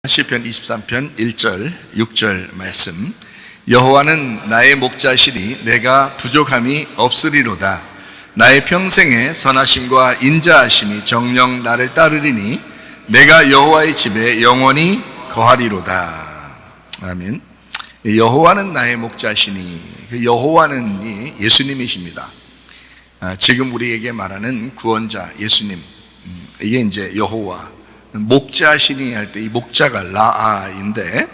시편 23편 1절 6절 말씀. 여호와는 나의 목자시니 내가 부족함이 없으리로다. 나의 평생에 선하심과 인자하심이 정녕 나를 따르리니 내가 여호와의 집에 영원히 거하리로다. 아멘. 여호와는 나의 목자시니, 그 여호와는 예수님이십니다. 지금 우리에게 말하는 구원자 예수님, 이게 이제 여호와. 목자시니 할 때 이 목자가 라아인데,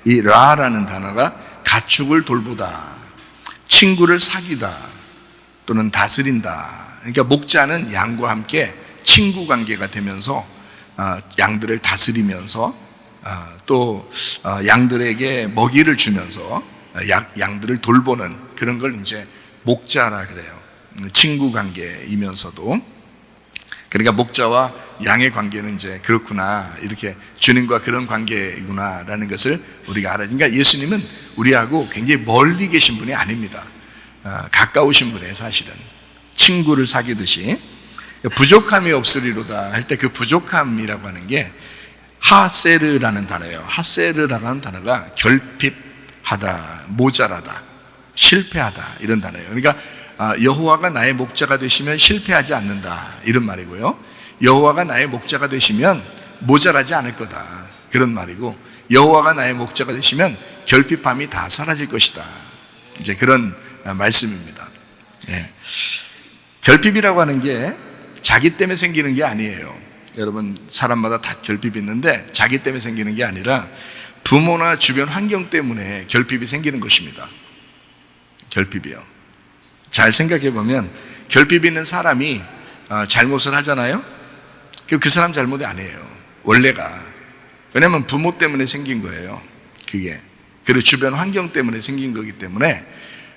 이 라라는 단어가 가축을 돌보다, 친구를 사귀다 또는 다스린다. 그러니까 목자는 양과 함께 친구 관계가 되면서 양들을 다스리면서 또 양들에게 먹이를 주면서 양들을 돌보는 그런 걸 이제 목자라 그래요. 친구 관계이면서도. 그러니까 목자와 양의 관계는 이제 그렇구나, 이렇게 주님과 그런 관계이구나라는 것을 우리가 알아요. 그러니까 예수님은 우리하고 굉장히 멀리 계신 분이 아닙니다. 가까우신 분이에요. 사실은 친구를 사귀듯이. 부족함이 없으리로다 할 때 그 부족함이라고 하는 게 하세르라는 단어예요. 하세르라는 단어가 결핍하다, 모자라다, 실패하다 이런 단어예요. 그러니까 여호와가 나의 목자가 되시면 실패하지 않는다 이런 말이고요, 여호와가 나의 목자가 되시면 모자라지 않을 거다 그런 말이고, 여호와가 나의 목자가 되시면 결핍함이 다 사라질 것이다, 이제 그런 말씀입니다. 결핍이라고 하는 게 자기 때문에 생기는 게 아니에요. 여러분, 사람마다 다 결핍이 있는데 자기 때문에 생기는 게 아니라 부모나 주변 환경 때문에 결핍이 생기는 것입니다. 결핍이요. 잘 생각해 보면 결핍이 있는 사람이 잘못을 하잖아요. 그 사람 잘못이 아니에요, 원래가. 왜냐하면 부모 때문에 생긴 거예요, 그게. 그리고 주변 환경 때문에 생긴 거기 때문에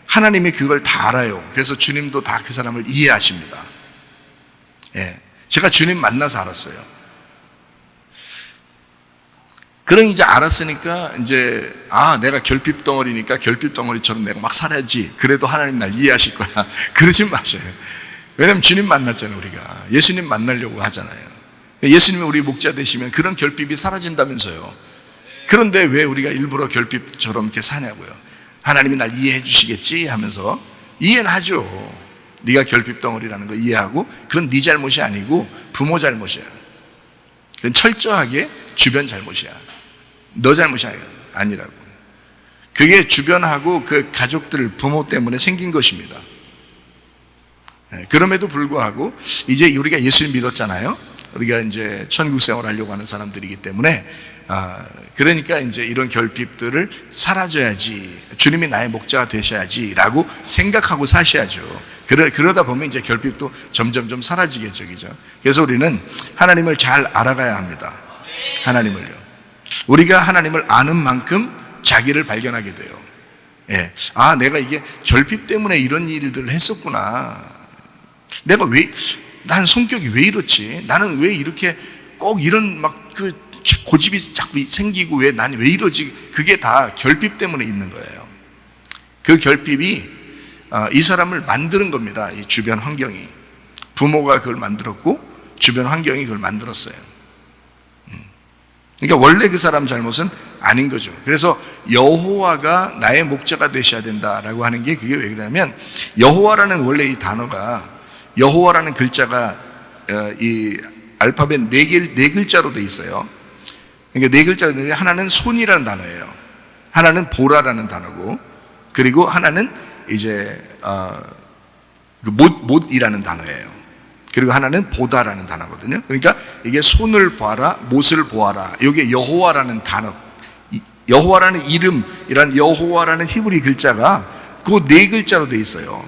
하나님이 그걸 다 알아요. 그래서 주님도 다 그 사람을 이해하십니다. 제가 주님 만나서 알았어요. 그럼 이제 알았으니까 이제 내가 결핍 덩어리니까 결핍 덩어리처럼 내가 막 살아야지, 그래도 하나님 날 이해하실 거야 그러지 마세요. 왜냐면 주님 만났잖아요. 우리가 예수님 만나려고 하잖아요. 예수님이 우리 목자 되시면 그런 결핍이 사라진다면서요. 그런데 왜 우리가 일부러 결핍처럼 이렇게 사냐고요. 하나님이 날 이해해 주시겠지 하면서. 이해는 하죠. 네가 결핍 덩어리라는 거 이해하고, 그건 네 잘못이 아니고 부모 잘못이야. 그건 철저하게 주변 잘못이야. 너 잘못이 아니라고. 그게 주변하고 그 가족들, 부모 때문에 생긴 것입니다. 그럼에도 불구하고 이제 우리가 예수님 믿었잖아요. 우리가 이제 천국 생활 하려고 하는 사람들이기 때문에 그러니까 이제 이런 결핍들을 사라져야지, 주님이 나의 목자가 되셔야지 라고 생각하고 사셔야죠. 그러다 보면 이제 결핍도 점점 사라지겠죠, 그죠? 그래서 우리는 하나님을 잘 알아가야 합니다. 하나님을요. 우리가 하나님을 아는 만큼 자기를 발견하게 돼요. 내가 이게 결핍 때문에 이런 일들을 했었구나. 난 성격이 왜 이렇지? 나는 왜 이렇게 꼭 이런 고집이 자꾸 생기고 난 왜 이러지? 그게 다 결핍 때문에 있는 거예요. 그 결핍이 이 사람을 만드는 겁니다. 이 주변 환경이. 부모가 그걸 만들었고 주변 환경이 그걸 만들었어요. 그러니까 원래 그 사람 잘못은 아닌 거죠. 그래서 여호와가 나의 목자가 되셔야 된다라고 하는 게, 그게 왜 그러냐면 여호와라는 원래 이 단어가, 여호와라는 글자가 이 알파벳 네 글자로 돼 있어요. 그러니까 네 글자인데, 하나는 손이라는 단어예요, 하나는 보라라는 단어고, 그리고 하나는 이제 못이라는 단어예요. 그리고 하나는 보다라는 단어거든요. 그러니까 이게 손을 보아라, 못을 보아라, 이게 여호와라는 단어, 여호와라는 이름이란 여호와라는 히브리 글자가 그 네 글자로 돼 있어요.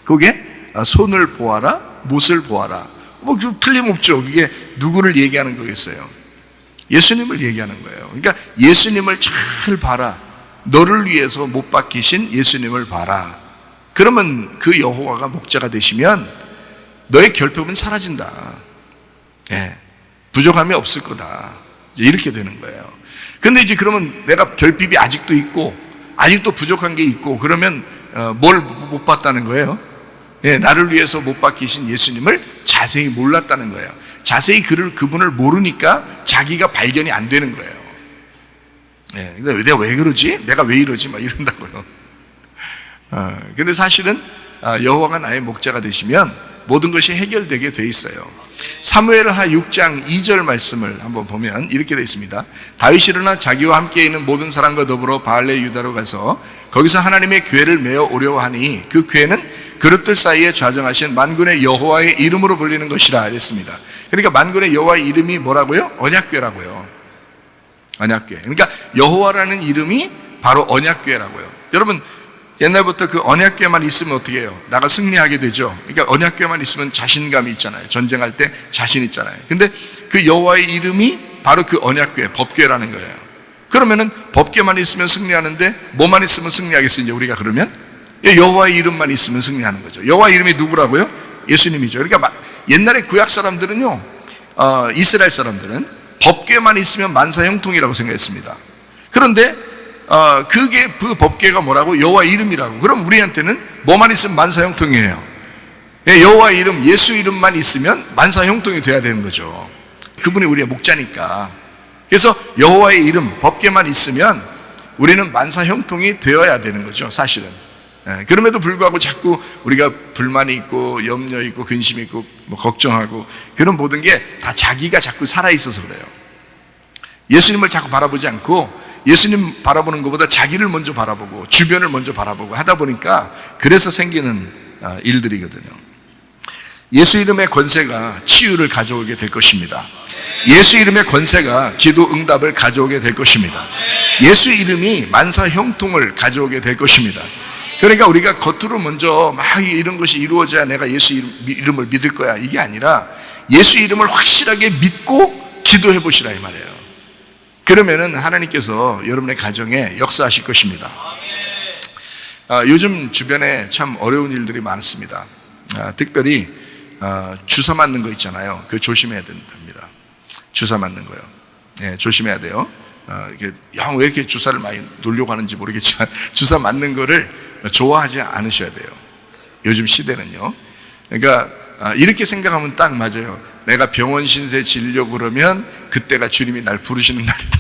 그게 손을 보아라, 못을 보아라. 틀림없죠. 그게 누구를 얘기하는 거겠어요? 예수님을 얘기하는 거예요. 그러니까 예수님을 잘 봐라. 너를 위해서 못 박히신 예수님을 봐라. 그러면 그 여호와가 목자가 되시면 너의 결핍은 사라진다. 부족함이 없을 거다. 이렇게 되는 거예요. 근데 이제 그러면 내가 결핍이 아직도 있고, 아직도 부족한 게 있고, 그러면 뭘 못 봤다는 거예요? 나를 위해서 못 박히신 예수님을 자세히 몰랐다는 거예요. 자세히 그분을 모르니까 자기가 발견이 안 되는 거예요. 근데 내가 왜 그러지? 내가 왜 이러지? 막 이런다고요. 근데 사실은 여호와가 나의 목자가 되시면 모든 것이 해결되게 돼 있어요. 사무엘하 6장 2절 말씀을 한번 보면 이렇게 되어 있습니다. 다윗이 일어나 자기와 함께 있는 모든 사람과 더불어 바알레 유다로 가서 거기서 하나님의 궤를 메어 오려고 하니 그 궤는 그릇들 사이에 좌정하신 만군의 여호와의 이름으로 불리는 것이라 이랬습니다. 그러니까 만군의 여호와의 이름이 뭐라고요? 언약궤라고요. 언약궤. 그러니까 여호와라는 이름이 바로 언약궤라고요. 여러분, 옛날부터 그 언약궤만 있으면 어떻게 해요? 나가 승리하게 되죠. 그러니까 언약궤만 있으면 자신감이 있잖아요. 전쟁할 때 자신 있잖아요. 근데 그 여호와의 이름이 바로 그 언약궤, 법궤라는 거예요. 그러면은 법궤만 있으면 승리하는데 뭐만 있으면 승리하겠어요? 이제 우리가 그러면 여호와의 이름만 있으면 승리하는 거죠. 여호와의 이름이 누구라고요? 예수님이죠. 그러니까 옛날에 구약 사람들은요, 이스라엘 사람들은 법궤만 있으면 만사 형통이라고 생각했습니다. 그런데 그게 그 법궤가 뭐라고? 여호와의 이름이라고. 그럼 우리한테는 뭐만 있으면 만사 형통이에요. 여호와의 이름, 예수 이름만 있으면 만사 형통이 돼야 되는 거죠. 그분이 우리의 목자니까. 그래서 여호와의 이름, 법궤만 있으면 우리는 만사 형통이 되어야 되는 거죠, 사실은. 그럼에도 불구하고 자꾸 우리가 불만이 있고 염려 있고 근심이 있고 뭐 걱정하고 그런 모든 게 다 자기가 자꾸 살아있어서 그래요. 예수님을 자꾸 바라보지 않고 예수님 바라보는 것보다 자기를 먼저 바라보고 주변을 먼저 바라보고 하다 보니까 그래서 생기는 일들이거든요. 예수 이름의 권세가 치유를 가져오게 될 것입니다. 예수 이름의 권세가 기도 응답을 가져오게 될 것입니다. 예수 이름이 만사 형통을 가져오게 될 것입니다. 그러니까 우리가 겉으로 먼저 막 이런 것이 이루어져야 내가 예수 이름을 믿을 거야, 이게 아니라 예수 이름을 확실하게 믿고 기도해 보시라 이 말이에요. 그러면은 하나님께서 여러분의 가정에 역사하실 것입니다. 요즘 주변에 참 어려운 일들이 많습니다. 특별히 주사 맞는 거 있잖아요. 그거 조심해야 됩니다. 주사 맞는 거요. 조심해야 돼요. 왜 이렇게 주사를 많이 놓으려고 하는지 모르겠지만 주사 맞는 거를 좋아하지 않으셔야 돼요. 요즘 시대는요. 그러니까 이렇게 생각하면 딱 맞아요. 내가 병원 신세 지려고 그러면 그때가 주님이 날 부르시는 날이다.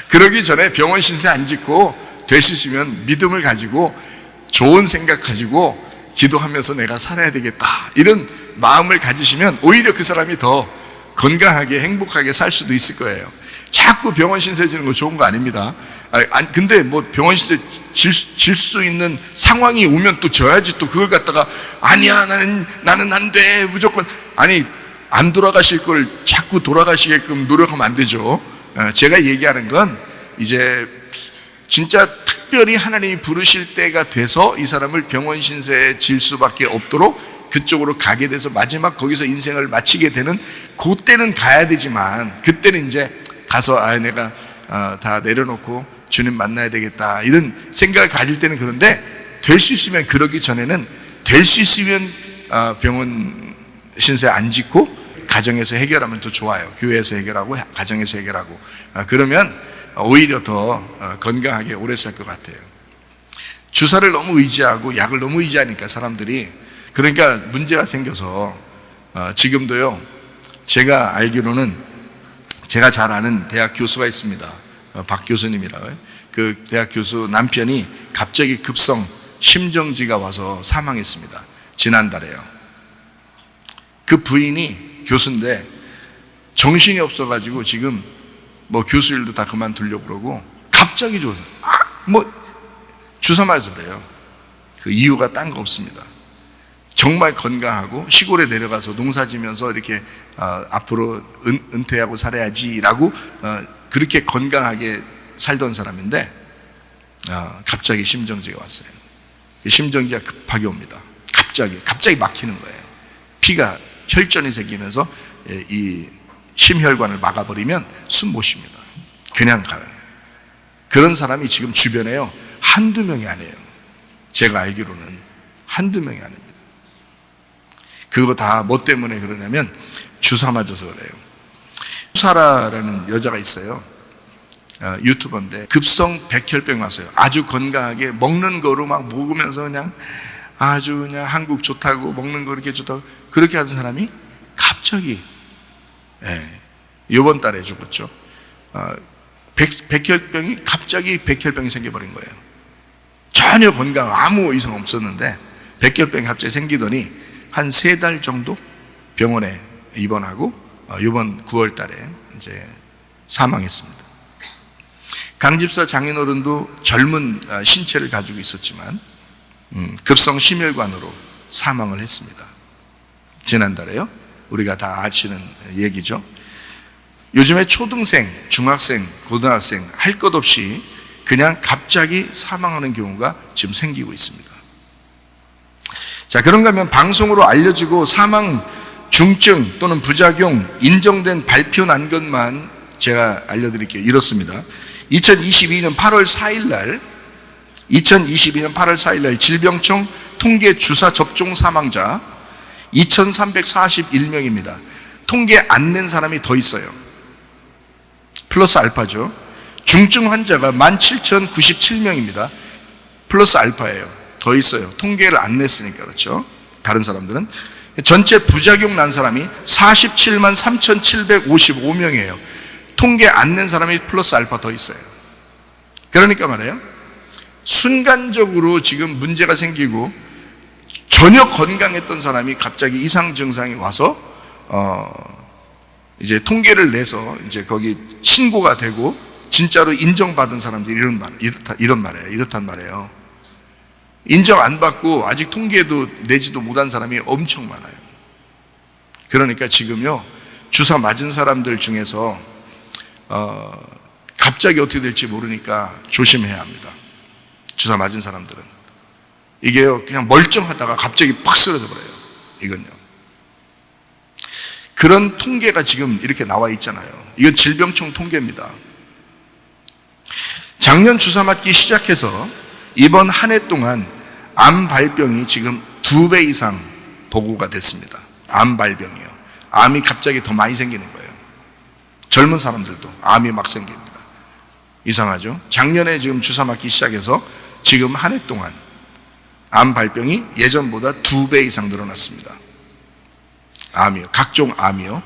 그러기 전에 병원 신세 안 짓고 될 수 있으면 믿음을 가지고 좋은 생각 가지고 기도하면서 내가 살아야 되겠다, 이런 마음을 가지시면 오히려 그 사람이 더 건강하게 행복하게 살 수도 있을 거예요. 자꾸 병원 신세 지는 거 좋은 거 아닙니다. 근데 뭐 병원 신세 질 수 있는 상황이 오면 또 져야지, 또 그걸 갖다가 아니야 나는 안 돼 무조건, 아니 안 돌아가실 걸 자꾸 돌아가시게끔 노력하면 안 되죠. 제가 얘기하는 건 이제 진짜 특별히 하나님이 부르실 때가 돼서 이 사람을 병원 신세에 질 수밖에 없도록 그쪽으로 가게 돼서 마지막 거기서 인생을 마치게 되는 그때는 가야 되지만, 그때는 이제 가서 내가 다 내려놓고 주님 만나야 되겠다 이런 생각을 가질 때는 그런데, 될 수 있으면 그러기 전에는 될 수 있으면 병원 신세 안 짓고 가정에서 해결하면 더 좋아요. 교회에서 해결하고 가정에서 해결하고 그러면 오히려 더 건강하게 오래 살 것 같아요. 주사를 너무 의지하고 약을 너무 의지하니까 사람들이, 그러니까 문제가 생겨서 지금도요, 제가 알기로는 제가 잘 아는 대학 교수가 있습니다. 박 교수님이라고요. 그 대학 교수 남편이 갑자기 급성 심정지가 와서 사망했습니다. 지난달에요. 그 부인이 교수인데 정신이 없어가지고 지금 뭐 교수 일도 다 그만두려고 그러고, 갑자기 주사 맞아서 그래요. 그 이유가 딴 거 없습니다. 정말 건강하고 시골에 내려가서 농사 지면서 이렇게 앞으로 은퇴하고 살아야지라고 그렇게 건강하게 살던 사람인데 갑자기 심정지가 왔어요. 심정지가 급하게 옵니다. 갑자기 막히는 거예요. 피가 혈전이 생기면서 이 심혈관을 막아버리면 숨 못 쉽니다. 그냥 가요. 그런 사람이 지금 주변에요, 한두 명이 아니에요. 제가 알기로는 한두 명이 아닙니다. 그거 다 뭐 때문에 그러냐면 주사 맞아서 그래요. 수사라라는 여자가 있어요. 유튜버인데 급성 백혈병 왔어요. 아주 건강하게 먹는 거로 막 먹으면서 그냥 아주 그냥 한국 좋다고 먹는 거 이렇게 좋다고 그렇게 하던 사람이 갑자기 이번 달에 죽었죠. 백혈병이 갑자기 백혈병이 생겨버린 거예요. 전혀 건강 아무 이상 없었는데 백혈병이 갑자기 생기더니 한 3달 정도 병원에 입원하고 이번 9월 달에 이제 사망했습니다. 강집사 장인어른도 젊은 신체를 가지고 있었지만 급성 심혈관으로 사망을 했습니다. 지난달에요. 우리가 다 아시는 얘기죠. 요즘에 초등생, 중학생, 고등학생 할 것 없이 그냥 갑자기 사망하는 경우가 지금 생기고 있습니다. 자, 그런가 하면 방송으로 알려지고 사망 중증 또는 부작용 인정된 발표 난 것만 제가 알려드릴게요. 이렇습니다. 2022년 8월 4일 날 질병청 통계 주사 접종 사망자 2341명입니다. 통계 안 낸 사람이 더 있어요. 플러스 알파죠. 중증 환자가 17,097명입니다. 플러스 알파예요. 더 있어요. 통계를 안 냈으니까 그렇죠. 다른 사람들은. 전체 부작용 난 사람이 47만 3,755명이에요. 통계 안 낸 사람이 플러스 알파 더 있어요. 그러니까 말이에요. 순간적으로 지금 문제가 생기고 전혀 건강했던 사람이 갑자기 이상 증상이 와서 이제 통계를 내서 이제 거기 신고가 되고 진짜로 인정받은 사람들이 이렇단 말이에요. 인정 안 받고 아직 통계도 내지도 못한 사람이 엄청 많아요. 그러니까 지금요, 주사 맞은 사람들 중에서 갑자기 어떻게 될지 모르니까 조심해야 합니다. 주사 맞은 사람들은. 이게요, 그냥 멀쩡하다가 갑자기 팍 쓰러져 버려요. 이건요. 그런 통계가 지금 이렇게 나와 있잖아요. 이건 질병청 통계입니다. 작년 주사 맞기 시작해서 이번 한 해 동안 암 발병이 지금 2배 이상 보고가 됐습니다. 암 발병이요. 암이 갑자기 더 많이 생기는 거예요. 젊은 사람들도 암이 막 생깁니다. 이상하죠? 작년에 지금 주사 맞기 시작해서 지금 한 해 동안 암 발병이 예전보다 2배 이상 늘어났습니다. 암이요. 각종 암이요.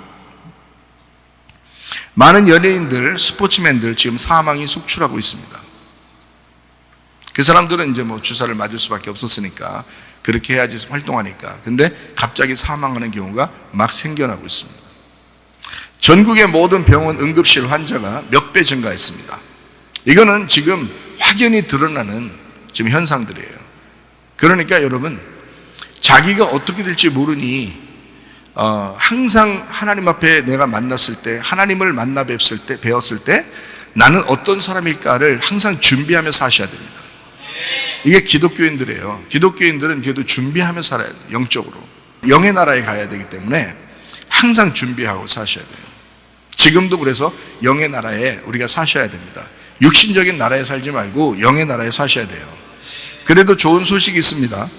많은 연예인들, 스포츠맨들 지금 사망이 속출하고 있습니다. 그 사람들은 이제 뭐 주사를 맞을 수밖에 없었으니까 그렇게 해야지 활동하니까. 근데 갑자기 사망하는 경우가 막 생겨나고 있습니다. 전국의 모든 병원 응급실 환자가 몇 배 증가했습니다. 이거는 지금 확연히 드러나는 지금 현상들이에요. 그러니까 여러분, 자기가 어떻게 될지 모르니 항상 하나님 앞에 내가 만났을 때, 하나님을 만나 배웠을 때 나는 어떤 사람일까를 항상 준비하며 사셔야 됩니다. 이게 기독교인들이에요. 기독교인들은 그래도 준비하며 살아야 돼요. 영적으로. 영의 나라에 가야 되기 때문에 항상 준비하고 사셔야 돼요. 지금도 그래서 영의 나라에 우리가 사셔야 됩니다. 육신적인 나라에 살지 말고 영의 나라에 사셔야 돼요. 그래도 좋은 소식이 있습니다.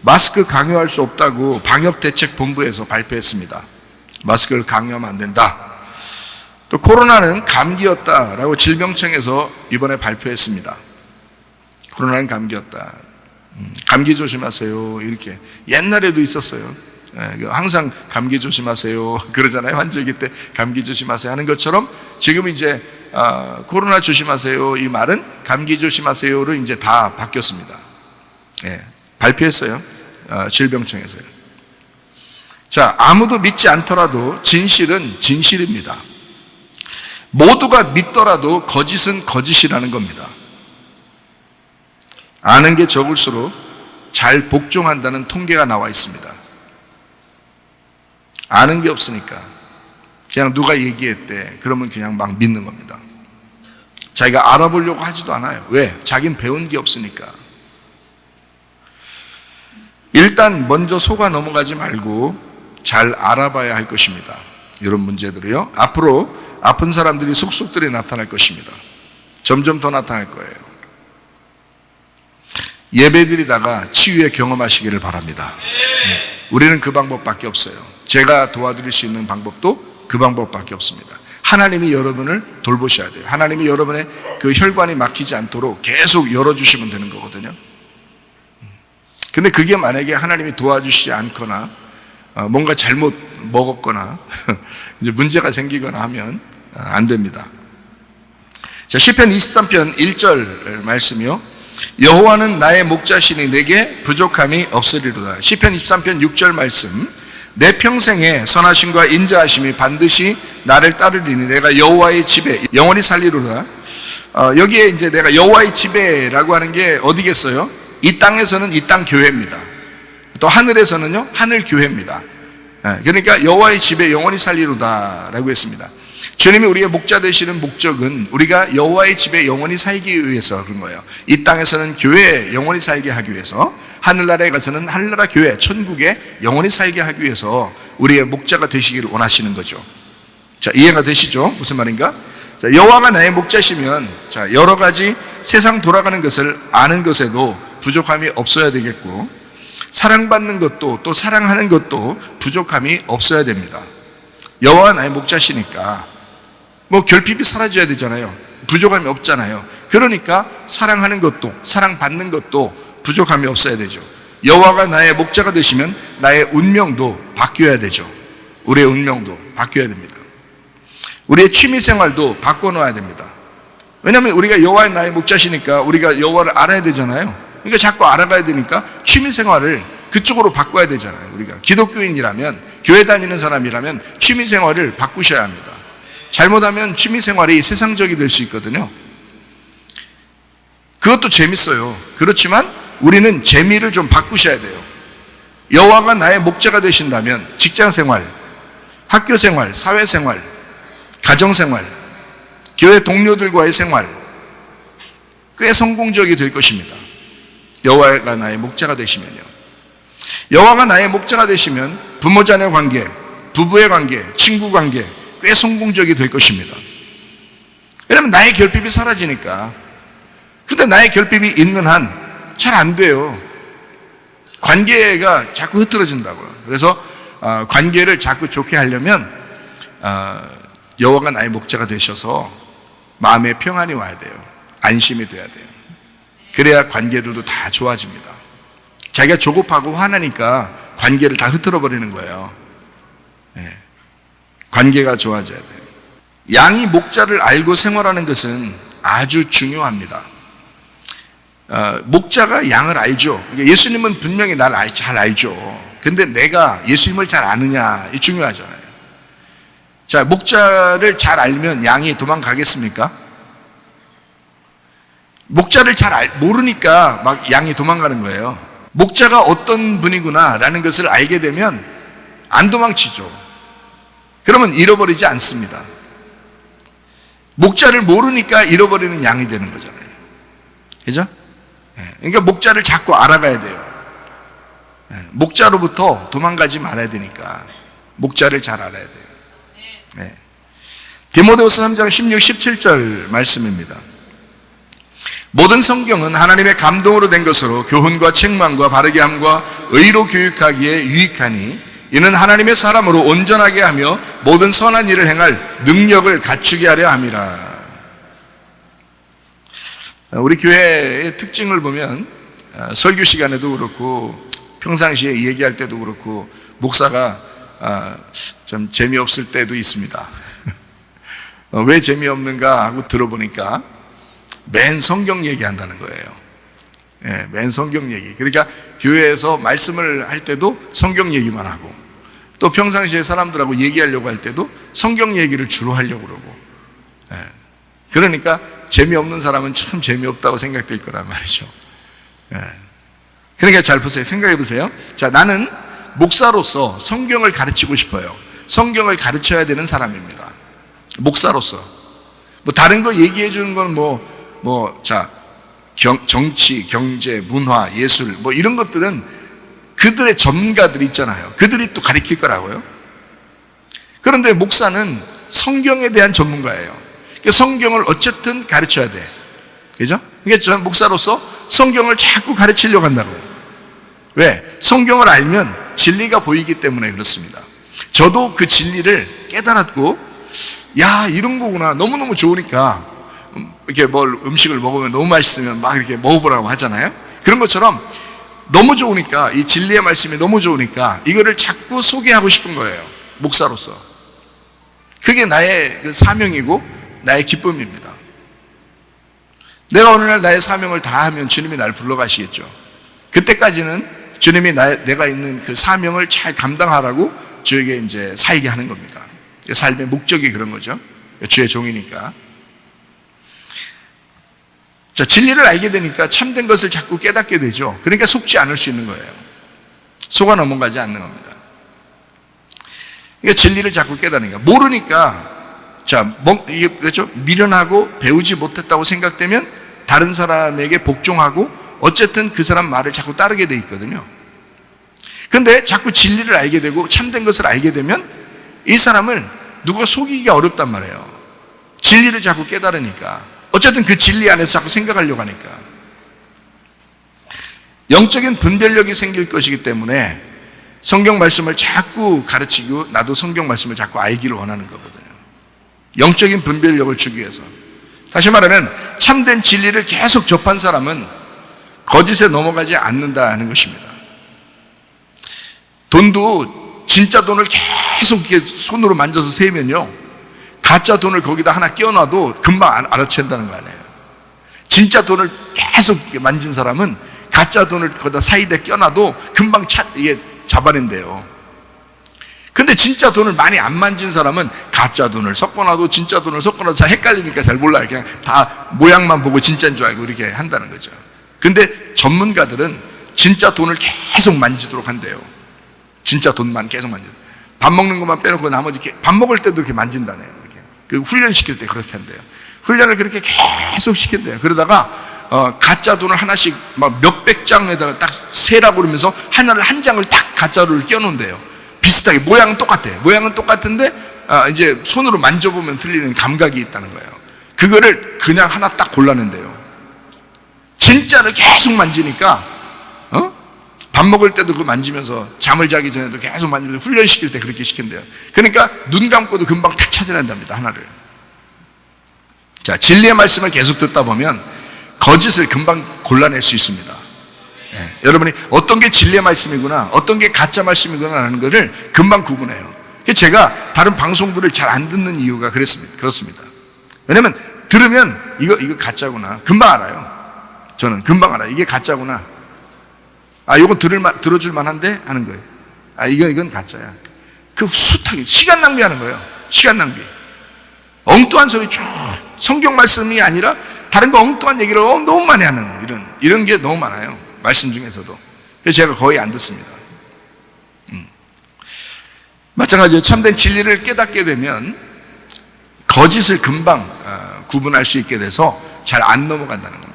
마스크 강요할 수 없다고 방역대책본부에서 발표했습니다. 마스크를 강요하면 안 된다. 또 코로나는 감기였다라고 질병청에서 이번에 발표했습니다. 코로나는 감기였다. 감기 조심하세요. 이렇게 옛날에도 있었어요. 항상 감기 조심하세요 그러잖아요. 환절기 때 감기 조심하세요 하는 것처럼 지금 이제 코로나 조심하세요 이 말은 감기 조심하세요로 이제 다 바뀌었습니다. 발표했어요. 질병청에서요. 자, 아무도 믿지 않더라도 진실은 진실입니다. 모두가 믿더라도 거짓은 거짓이라는 겁니다. 아는 게 적을수록 잘 복종한다는 통계가 나와 있습니다. 아는 게 없으니까 그냥 누가 얘기했대 그러면 그냥 막 믿는 겁니다. 자기가 알아보려고 하지도 않아요. 왜? 자기는 배운 게 없으니까. 일단 먼저 속아 넘어가지 말고 잘 알아봐야 할 것입니다. 이런 문제들이요. 앞으로 아픈 사람들이 속속들이 나타날 것입니다. 점점 더 나타날 거예요. 예배드리다가 치유의 경험하시기를 바랍니다. 우리는 그 방법밖에 없어요. 제가 도와드릴 수 있는 방법도 그 방법밖에 없습니다. 하나님이 여러분을 돌보셔야 돼요. 하나님이 여러분의 그 혈관이 막히지 않도록 계속 열어주시면 되는 거거든요. 근데 그게 만약에 하나님이 도와주시지 않거나 뭔가 잘못 먹었거나 이제 문제가 생기거나 하면 안 됩니다. 자, 시편 23편 1절 말씀이요. 여호와는 나의 목자시니 내게 부족함이 없으리로다. 시편 23편 6절 말씀. 내 평생에 선하심과 인자하심이 반드시 나를 따르리니 내가 여호와의 집에 영원히 살리로다. 여기에 이제 내가 여호와의 집에라고 하는 게 어디겠어요? 이 땅에서는 이 땅 교회입니다. 또 하늘에서는요, 하늘 교회입니다. 그러니까 여호와의 집에 영원히 살리로다라고 했습니다. 주님이 우리의 목자 되시는 목적은 우리가 여호와의 집에 영원히 살기 위해서 그런 거예요. 이 땅에서는 교회에 영원히 살게 하기 위해서, 하늘나라에 가서는 하늘나라 교회, 천국에 영원히 살게 하기 위해서 우리의 목자가 되시기를 원하시는 거죠. 자, 이해가 되시죠? 무슨 말인가? 자, 여호와가 나의 목자시면, 자, 여러 가지 세상 돌아가는 것을 아는 것에도 부족함이 없어야 되겠고, 사랑받는 것도 또 사랑하는 것도 부족함이 없어야 됩니다. 여호와가 나의 목자시니까 뭐 결핍이 사라져야 되잖아요. 부족함이 없잖아요. 그러니까 사랑하는 것도 사랑받는 것도 부족함이 없어야 되죠. 여호와가 나의 목자가 되시면 나의 운명도 바뀌어야 되죠. 우리의 운명도 바뀌어야 됩니다. 우리의 취미생활도 바꿔놓아야 됩니다. 왜냐하면 우리가 여호와의 나의 목자시니까 우리가 여호와를 알아야 되잖아요. 그러니까 자꾸 알아가야 되니까 취미생활을 그쪽으로 바꿔야 되잖아요. 우리가 기독교인이라면, 교회 다니는 사람이라면 취미생활을 바꾸셔야 합니다. 잘못하면 취미생활이 세상적이 될 수 있거든요. 그것도 재밌어요. 그렇지만 우리는 재미를 좀 바꾸셔야 돼요. 여호와가 나의 목자가 되신다면 직장생활, 학교생활, 사회생활, 가정생활, 교회 동료들과의 생활 꽤 성공적이 될 것입니다. 여호와가 나의 목자가 되시면요. 여호와가 나의 목자가 되시면 부모 자녀 관계, 부부의 관계, 친구 관계 꽤 성공적이 될 것입니다. 왜냐하면 나의 결핍이 사라지니까. 근데 나의 결핍이 있는 한 잘 안 돼요. 관계가 자꾸 흐트러진다고요. 그래서 관계를 자꾸 좋게 하려면 여호와가 나의 목자가 되셔서 마음에 평안이 와야 돼요. 안심이 돼야 돼요. 그래야 관계들도 다 좋아집니다. 자기가 조급하고 화나니까 관계를 다 흐트러 버리는 거예요. 네. 관계가 좋아져야 돼요. 양이 목자를 알고 생활하는 것은 아주 중요합니다. 목자가 양을 알죠. 예수님은 분명히 날 잘 알죠. 근데 내가 예수님을 잘 아느냐, 이 중요하잖아요. 자, 목자를 잘 알면 양이 도망가겠습니까? 목자를 잘 모르니까 막 양이 도망가는 거예요. 목자가 어떤 분이구나 라는 것을 알게 되면 안 도망치죠. 그러면 잃어버리지 않습니다. 목자를 모르니까 잃어버리는 양이 되는 거잖아요. 그죠? 그러니까 목자를 자꾸 알아가야 돼요. 목자로부터 도망가지 말아야 되니까 목자를 잘 알아야 돼요. 디모데후서 3장 16, 17절 말씀입니다. 모든 성경은 하나님의 감동으로 된 것으로 교훈과 책망과 바르게 함과 의로 교육하기에 유익하니 이는 하나님의 사람으로 온전하게 하며 모든 선한 일을 행할 능력을 갖추게 하려 함이라. 우리 교회의 특징을 보면 설교 시간에도 그렇고 평상시에 얘기할 때도 그렇고 목사가 좀 재미없을 때도 있습니다. 왜 재미없는가 하고 들어보니까 맨 성경 얘기한다는 거예요. 맨 성경 얘기. 그러니까 교회에서 말씀을 할 때도 성경 얘기만 하고 또 평상시에 사람들하고 얘기하려고 할 때도 성경 얘기를 주로 하려고 그러고. 그러니까 재미없는 사람은 참 재미없다고 생각될 거란 말이죠. 그러니까 잘 보세요. 생각해 보세요. 자, 나는 목사로서 성경을 가르치고 싶어요. 성경을 가르쳐야 되는 사람입니다. 목사로서. 뭐 다른 거 얘기해 주는 건 정치, 경제, 문화, 예술 뭐 이런 것들은 그들의 전문가들이 있잖아요. 그들이 또 가르칠 거라고요. 그런데 목사는 성경에 대한 전문가예요. 성경을 어쨌든 가르쳐야 돼. 그죠? 그러니까 저는 목사로서 성경을 자꾸 가르치려고 한다고요. 왜? 성경을 알면 진리가 보이기 때문에 그렇습니다. 저도 그 진리를 깨달았고, 야, 이런 거구나. 너무너무 좋으니까, 이렇게 음식을 먹으면 너무 맛있으면 막 이렇게 먹어보라고 하잖아요. 그런 것처럼 너무 좋으니까, 이 진리의 말씀이 너무 좋으니까, 이거를 자꾸 소개하고 싶은 거예요. 목사로서. 그게 나의 그 사명이고, 나의 기쁨입니다. 내가 어느 날 나의 사명을 다하면 주님이 날 불러가시겠죠. 그때까지는 주님이 내가 있는 그 사명을 잘 감당하라고 주에게 이제 살게 하는 겁니다. 삶의 목적이 그런 거죠. 주의 종이니까. 자, 진리를 알게 되니까 참된 것을 자꾸 깨닫게 되죠. 그러니까 속지 않을 수 있는 거예요. 속아 넘어가지 않는 겁니다. 그러니까 진리를 자꾸 깨닫는 거예요. 모르니까, 자, 이게 그렇죠? 미련하고 배우지 못했다고 생각되면 다른 사람에게 복종하고 어쨌든 그 사람 말을 자꾸 따르게 돼 있거든요. 근데 자꾸 진리를 알게 되고 참된 것을 알게 되면 이 사람을 누가 속이기가 어렵단 말이에요. 진리를 자꾸 깨달으니까. 어쨌든 그 진리 안에서 자꾸 생각하려고 하니까. 영적인 분별력이 생길 것이기 때문에 성경 말씀을 자꾸 가르치고 나도 성경 말씀을 자꾸 알기를 원하는 거거든요. 영적인 분별력을 주기 위해서. 다시 말하면 참된 진리를 계속 접한 사람은 거짓에 넘어가지 않는다는 것입니다. 돈도 진짜 돈을 계속 이렇게 손으로 만져서 세면요, 가짜 돈을 거기다 하나 끼워놔도 금방 알아챈다는 거 아니에요. 진짜 돈을 계속 만진 사람은 가짜 돈을 거기다 사이에 껴놔도 금방 이게 잡아낸대요. 근데 진짜 돈을 많이 안 만진 사람은 가짜 돈을 섞어놔도 진짜 돈을 섞어놔도 잘 헷갈리니까 잘 몰라요. 그냥 다 모양만 보고 진짜인 줄 알고 이렇게 한다는 거죠. 근데 전문가들은 진짜 돈을 계속 만지도록 한대요. 진짜 돈만 계속 만지도록. 밥 먹는 것만 빼놓고 나머지 밥 먹을 때도 이렇게 만진다네요. 이렇게. 그 훈련시킬 때 그렇게 한대요. 훈련을 그렇게 계속 시킨대요. 그러다가 가짜 돈을 하나씩 막 몇백 장에다가 딱 세라고 그러면서 하나를 한 장을 딱 가짜를 껴놓은대요. 비슷하게 모양은 똑같아요. 모양은 똑같은데 이제 손으로 만져보면 틀리는 감각이 있다는 거예요. 그거를 그냥 하나 딱 골라낸대요. 진짜를 계속 만지니까 밥 먹을 때도 그거 만지면서 잠을 자기 전에도 계속 만지면서 훈련시킬 때 그렇게 시킨대요. 그러니까 눈 감고도 금방 탁 찾아낸답니다. 하나를. 자, 진리의 말씀을 계속 듣다 보면 거짓을 금방 골라낼 수 있습니다. 예, 여러분이 어떤 게 진리의 말씀이구나, 어떤 게 가짜 말씀이구나 하는 것을 금방 구분해요. 제가 다른 방송들을 잘 안 듣는 이유가 그렇습니다. 왜냐면 들으면 이거 가짜구나 금방 알아요. 저는 금방 알아요. 이게 가짜구나. 이건 들어줄 만한데 하는 거예요. 이건 가짜야. 그 숱하게 시간 낭비하는 거예요. 시간 낭비. 엉뚱한 소리 쭉, 성경 말씀이 아니라 다른 거 엉뚱한 얘기를 너무 많이 하는 이런 게 너무 많아요. 말씀 중에서도. 그래서 제가 거의 안 듣습니다. 마찬가지로 참된 진리를 깨닫게 되면 거짓을 금방 구분할 수 있게 돼서 잘 안 넘어간다는 겁니다.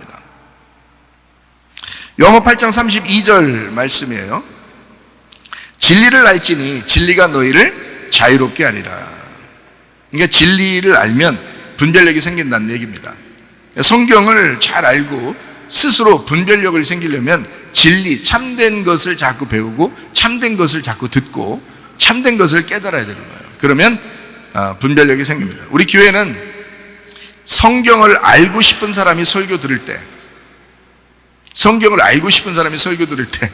영어 8장 32절 말씀이에요. 진리를 알지니 진리가 너희를 자유롭게 하리라. 그러니까 진리를 알면 분별력이 생긴다는 얘기입니다. 성경을 잘 알고 스스로 분별력을 생기려면 진리, 참된 것을 자꾸 배우고 참된 것을 자꾸 듣고 참된 것을 깨달아야 되는 거예요. 그러면 분별력이 생깁니다. 우리 교회는 성경을 알고 싶은 사람이 설교 들을 때, 성경을 알고 싶은 사람이 설교 들을 때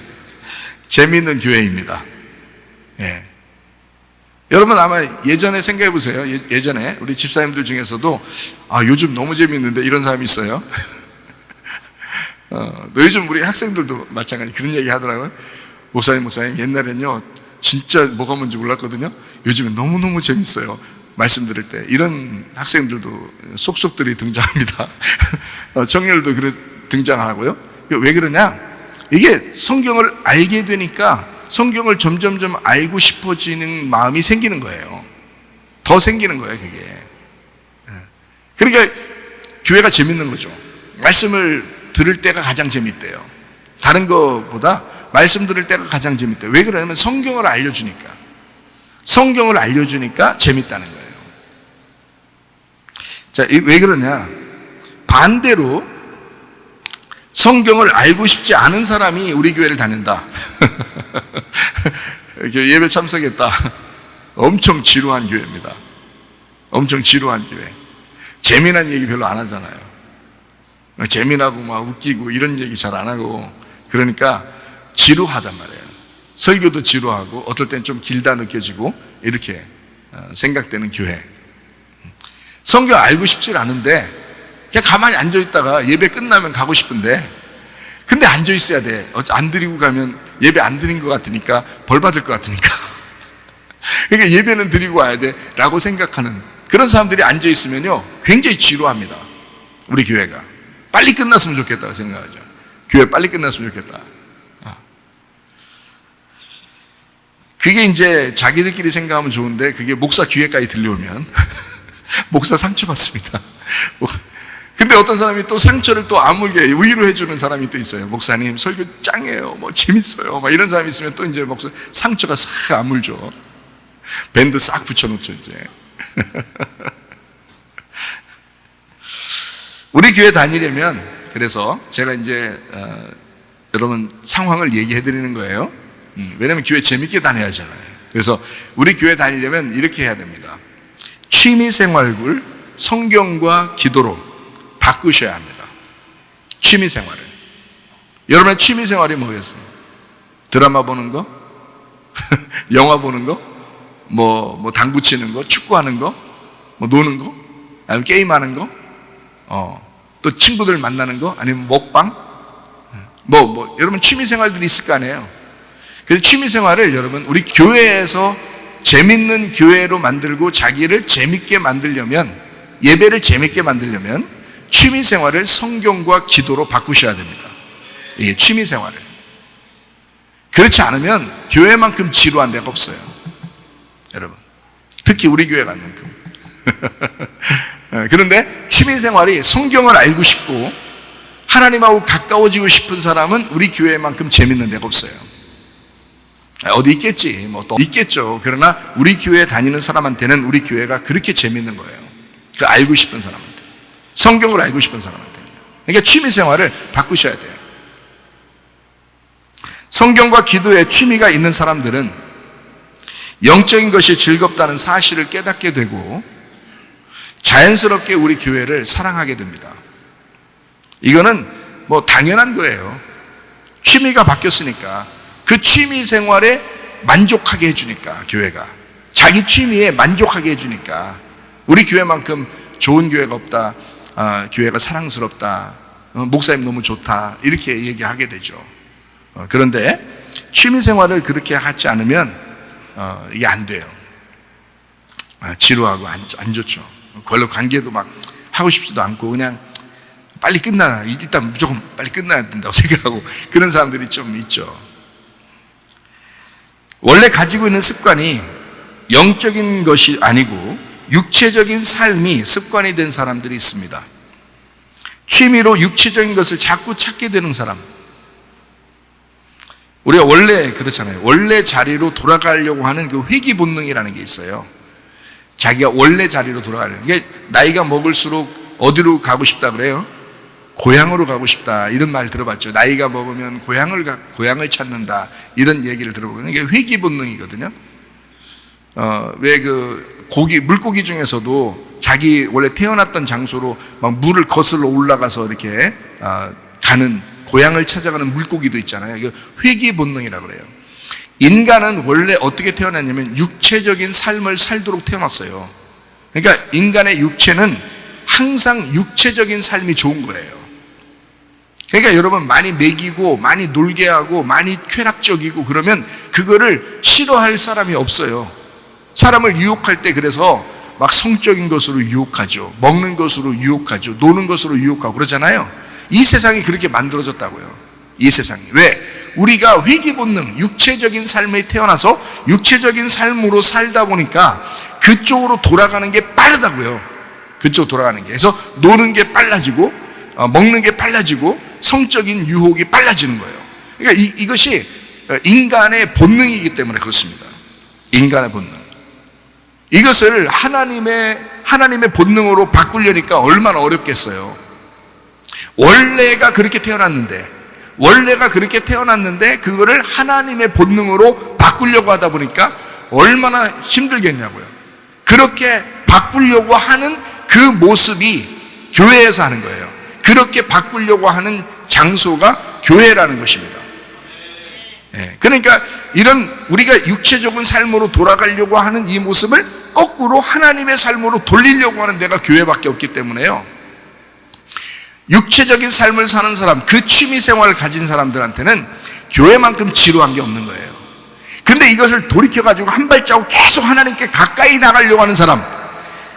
재미있는 교회입니다. 예. 여러분 아마 예전에 생각해 보세요. 예전에 우리 집사님들 중에서도 요즘 너무 재미있는데 이런 사람이 있어요. 요즘 우리 학생들도 마찬가지 그런 얘기 하더라고요. 목사님 옛날엔요 진짜 뭐가 뭔지 몰랐거든요. 요즘은 너무너무 재밌어요. 말씀 들을 때. 이런 학생들도 속속들이 등장합니다. 청년들도 등장하고요. 왜 그러냐? 이게 성경을 알게 되니까 성경을 점점점 알고 싶어지는 마음이 생기는 거예요. 더 생기는 거예요, 그게. 그러니까 교회가 재밌는 거죠. 말씀을 들을 때가 가장 재밌대요. 다른 것보다 말씀 들을 때가 가장 재밌대요. 왜 그러냐면 성경을 알려주니까. 성경을 알려주니까 재밌다는 거예요. 자, 왜 그러냐? 반대로 성경을 알고 싶지 않은 사람이 우리 교회를 다닌다. 예배 참석했다. 엄청 지루한 교회입니다. 엄청 지루한 교회. 재미난 얘기 별로 안 하잖아요. 재미나고 막 웃기고 이런 얘기 잘 안 하고, 그러니까 지루하단 말이에요. 설교도 지루하고 어떨 땐 좀 길다 느껴지고 이렇게 생각되는 교회. 성경 알고 싶지 않은데 그냥 가만히 앉아있다가 예배 끝나면 가고 싶은데, 근데 앉아있어야 돼. 안 드리고 가면 예배 안 드린 것 같으니까, 벌 받을 것 같으니까. 그러니까 예배는 드리고 와야 돼 라고 생각하는 그런 사람들이 앉아있으면요, 굉장히 지루합니다. 우리 교회가 빨리 끝났으면 좋겠다고 생각하죠. 교회 빨리 끝났으면 좋겠다. 그게 이제 자기들끼리 생각하면 좋은데, 그게 목사 귀에까지 들려오면 목사 상처받습니다. 근데 어떤 사람이 또 상처를 또 아물게 위로해 주는 사람이 또 있어요. 목사님 설교 짱이에요, 뭐 재밌어요, 막 이런 사람이 있으면 또 이제 목사 상처가 싹 아물죠. 밴드 싹 붙여놓죠 이제. 우리 교회 다니려면, 그래서 제가 이제 여러분 상황을 얘기해 드리는 거예요. 왜냐면 교회 재밌게 다녀야 하잖아요. 그래서 우리 교회 다니려면 이렇게 해야 됩니다. 취미생활을 성경과 기도로 바꾸셔야 합니다. 취미생활을. 여러분의 취미생활이 뭐겠어요? 드라마 보는 거? 영화 보는 거? 뭐 당구 치는 거? 축구하는 거? 뭐 노는 거? 아니면 게임하는 거? 또 친구들 만나는 거? 아니면 먹방? 여러분 취미생활들이 있을 거 아니에요. 그래서 취미생활을 여러분 우리 교회에서 재밌는 교회로 만들고 자기를 재밌게 만들려면, 예배를 재밌게 만들려면 취미생활을 성경과 기도로 바꾸셔야 됩니다. 이게 취미생활을. 그렇지 않으면 교회만큼 지루한 데가 없어요. 여러분, 특히 우리 교회 같은 만큼. 그런데 취미생활이 성경을 알고 싶고 하나님하고 가까워지고 싶은 사람은 우리 교회만큼 재밌는 데가 없어요. 어디 있겠지, 뭐 또 있겠죠. 그러나 우리 교회 다니는 사람한테는 우리 교회가 그렇게 재밌는 거예요. 그 알고 싶은 사람한테, 성경을 알고 싶은 사람한테. 그러니까 취미생활을 바꾸셔야 돼요. 성경과 기도에 취미가 있는 사람들은 영적인 것이 즐겁다는 사실을 깨닫게 되고 자연스럽게 우리 교회를 사랑하게 됩니다. 이거는 뭐 당연한 거예요. 취미가 바뀌었으니까, 그 취미 생활에 만족하게 해주니까, 교회가 자기 취미에 만족하게 해주니까 우리 교회만큼 좋은 교회가 없다, 교회가 사랑스럽다, 목사님 너무 좋다, 이렇게 얘기하게 되죠. 그런데 취미 생활을 그렇게 하지 않으면 이게 안 돼요. 지루하고 안 좋죠. 별로 관계도 막 하고 싶지도 않고 그냥 빨리 끝나, 일단 무조건 빨리 끝나야 된다고 생각하고 그런 사람들이 좀 있죠. 원래 가지고 있는 습관이 영적인 것이 아니고 육체적인 삶이 습관이 된 사람들이 있습니다. 취미로 육체적인 것을 자꾸 찾게 되는 사람. 우리가 원래 그렇잖아요. 원래 자리로 돌아가려고 하는 그 회귀 본능이라는 게 있어요. 자기가 원래 자리로 돌아가려고. 이게 나이가 먹을수록 어디로 가고 싶다 그래요? 고향으로 가고 싶다, 이런 말 들어봤죠. 나이가 먹으면 고향을 찾는다, 이런 얘기를 들어보거든요. 이게 회귀 본능이거든요. 왜 물고기 중에서도 자기 원래 태어났던 장소로 막 물을 거슬러 올라가서 이렇게 가는, 고향을 찾아가는 물고기도 있잖아요. 이거 회귀 본능이라고 그래요. 인간은 원래 어떻게 태어났냐면 육체적인 삶을 살도록 태어났어요. 그러니까 인간의 육체는 항상 육체적인 삶이 좋은 거예요. 그러니까 여러분, 많이 먹이고 많이 놀게 하고 많이 쾌락적이고 그러면 그거를 싫어할 사람이 없어요. 사람을 유혹할 때 그래서 막 성적인 것으로 유혹하죠. 먹는 것으로 유혹하죠. 노는 것으로 유혹하고 그러잖아요. 이 세상이 그렇게 만들어졌다고요. 이 세상이. 왜? 우리가 회귀 본능, 육체적인 삶에 태어나서 육체적인 삶으로 살다 보니까 그쪽으로 돌아가는 게 빠르다고요. 그쪽으로 돌아가는 게. 그래서 노는 게 빨라지고 먹는 게 빨라지고 성적인 유혹이 빨라지는 거예요. 그러니까 이것이 인간의 본능이기 때문에 그렇습니다. 인간의 본능. 이것을 하나님의 본능으로 바꾸려니까 얼마나 어렵겠어요. 원래가 그렇게 태어났는데 그거를 하나님의 본능으로 바꾸려고 하다 보니까 얼마나 힘들겠냐고요. 그렇게 바꾸려고 하는 그 모습이 교회에서 하는 거예요. 그렇게 바꾸려고 하는 장소가 교회라는 것입니다. 그러니까 이런 우리가 육체적인 삶으로 돌아가려고 하는 이 모습을 거꾸로 하나님의 삶으로 돌리려고 하는 데가 교회밖에 없기 때문에요. 육체적인 삶을 사는 사람, 그 취미 생활을 가진 사람들한테는 교회만큼 지루한 게 없는 거예요. 근데 이것을 돌이켜가지고 한 발자국 계속 하나님께 가까이 나가려고 하는 사람,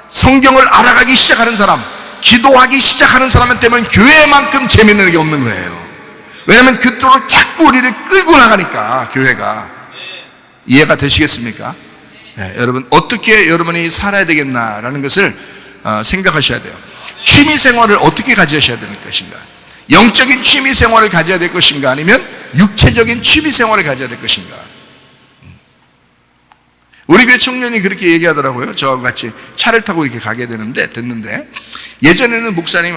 성경을 알아가기 시작하는 사람, 기도하기 시작하는 사람한테는 교회만큼 재밌는 게 없는 거예요. 왜냐하면 그쪽으로 자꾸 우리를 끌고 나가니까. 교회가 이해가 되시겠습니까? 네, 여러분 어떻게 여러분이 살아야 되겠나라는 것을 생각하셔야 돼요. 취미 생활을 어떻게 가지셔야 될 것인가? 영적인 취미 생활을 가져야 될 것인가? 아니면 육체적인 취미 생활을 가져야 될 것인가? 우리 교회 청년이 그렇게 얘기하더라고요. 저와 같이 차를 타고 이렇게 가게 됐는데 예전에는 목사님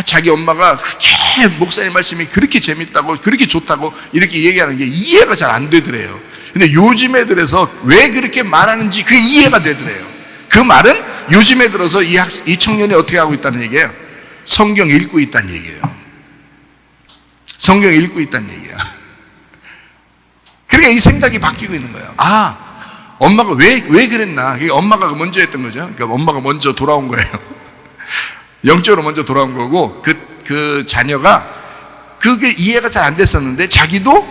자기 엄마가 그렇게 목사님 말씀이 그렇게 재밌다고 그렇게 좋다고 이렇게 얘기하는 게 이해가 잘 안 되더래요. 근데 요즘 애들에서 왜 그렇게 말하는지 그게 이해가 되더래요. 그 말은 요즘에 들어서 이 청년이 어떻게 하고 있다는 얘기예요? 성경 읽고 있다는 얘기예요. 성경 읽고 있다는 얘기야. 그러니까 이 생각이 바뀌고 있는 거예요. 엄마가 왜 그랬나? 그게 엄마가 먼저 했던 거죠. 그러니까 엄마가 먼저 돌아온 거예요. 영적으로 먼저 돌아온 거고, 그 자녀가 그게 이해가 잘 안 됐었는데, 자기도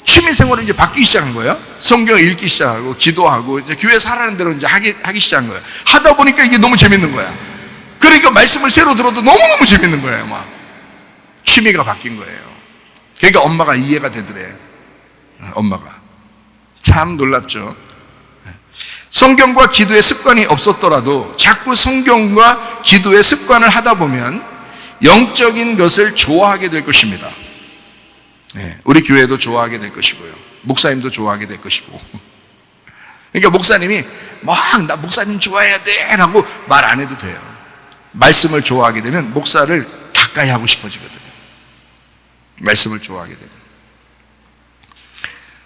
취미 생활을 이제 바뀌기 시작한 거예요. 성경을 읽기 시작하고, 기도하고, 이제 교회 살아가는 대로 이제 하기 시작한 거예요. 하다 보니까 이게 너무 재밌는 거야. 그러니까 말씀을 새로 들어도 너무너무 재밌는 거예요, 막. 취미가 바뀐 거예요. 그러니까 엄마가 이해가 되더래. 엄마가. 참 놀랍죠. 성경과 기도의 습관이 없었더라도 자꾸 성경과 기도의 습관을 하다 보면 영적인 것을 좋아하게 될 것입니다. 우리 교회도 좋아하게 될 것이고요. 목사님도 좋아하게 될 것이고. 그러니까 목사님이 나 목사님 좋아해야 돼 라고 말 안 해도 돼요. 말씀을 좋아하게 되면 목사를 가까이 하고 싶어지거든요. 말씀을 좋아하게 되면.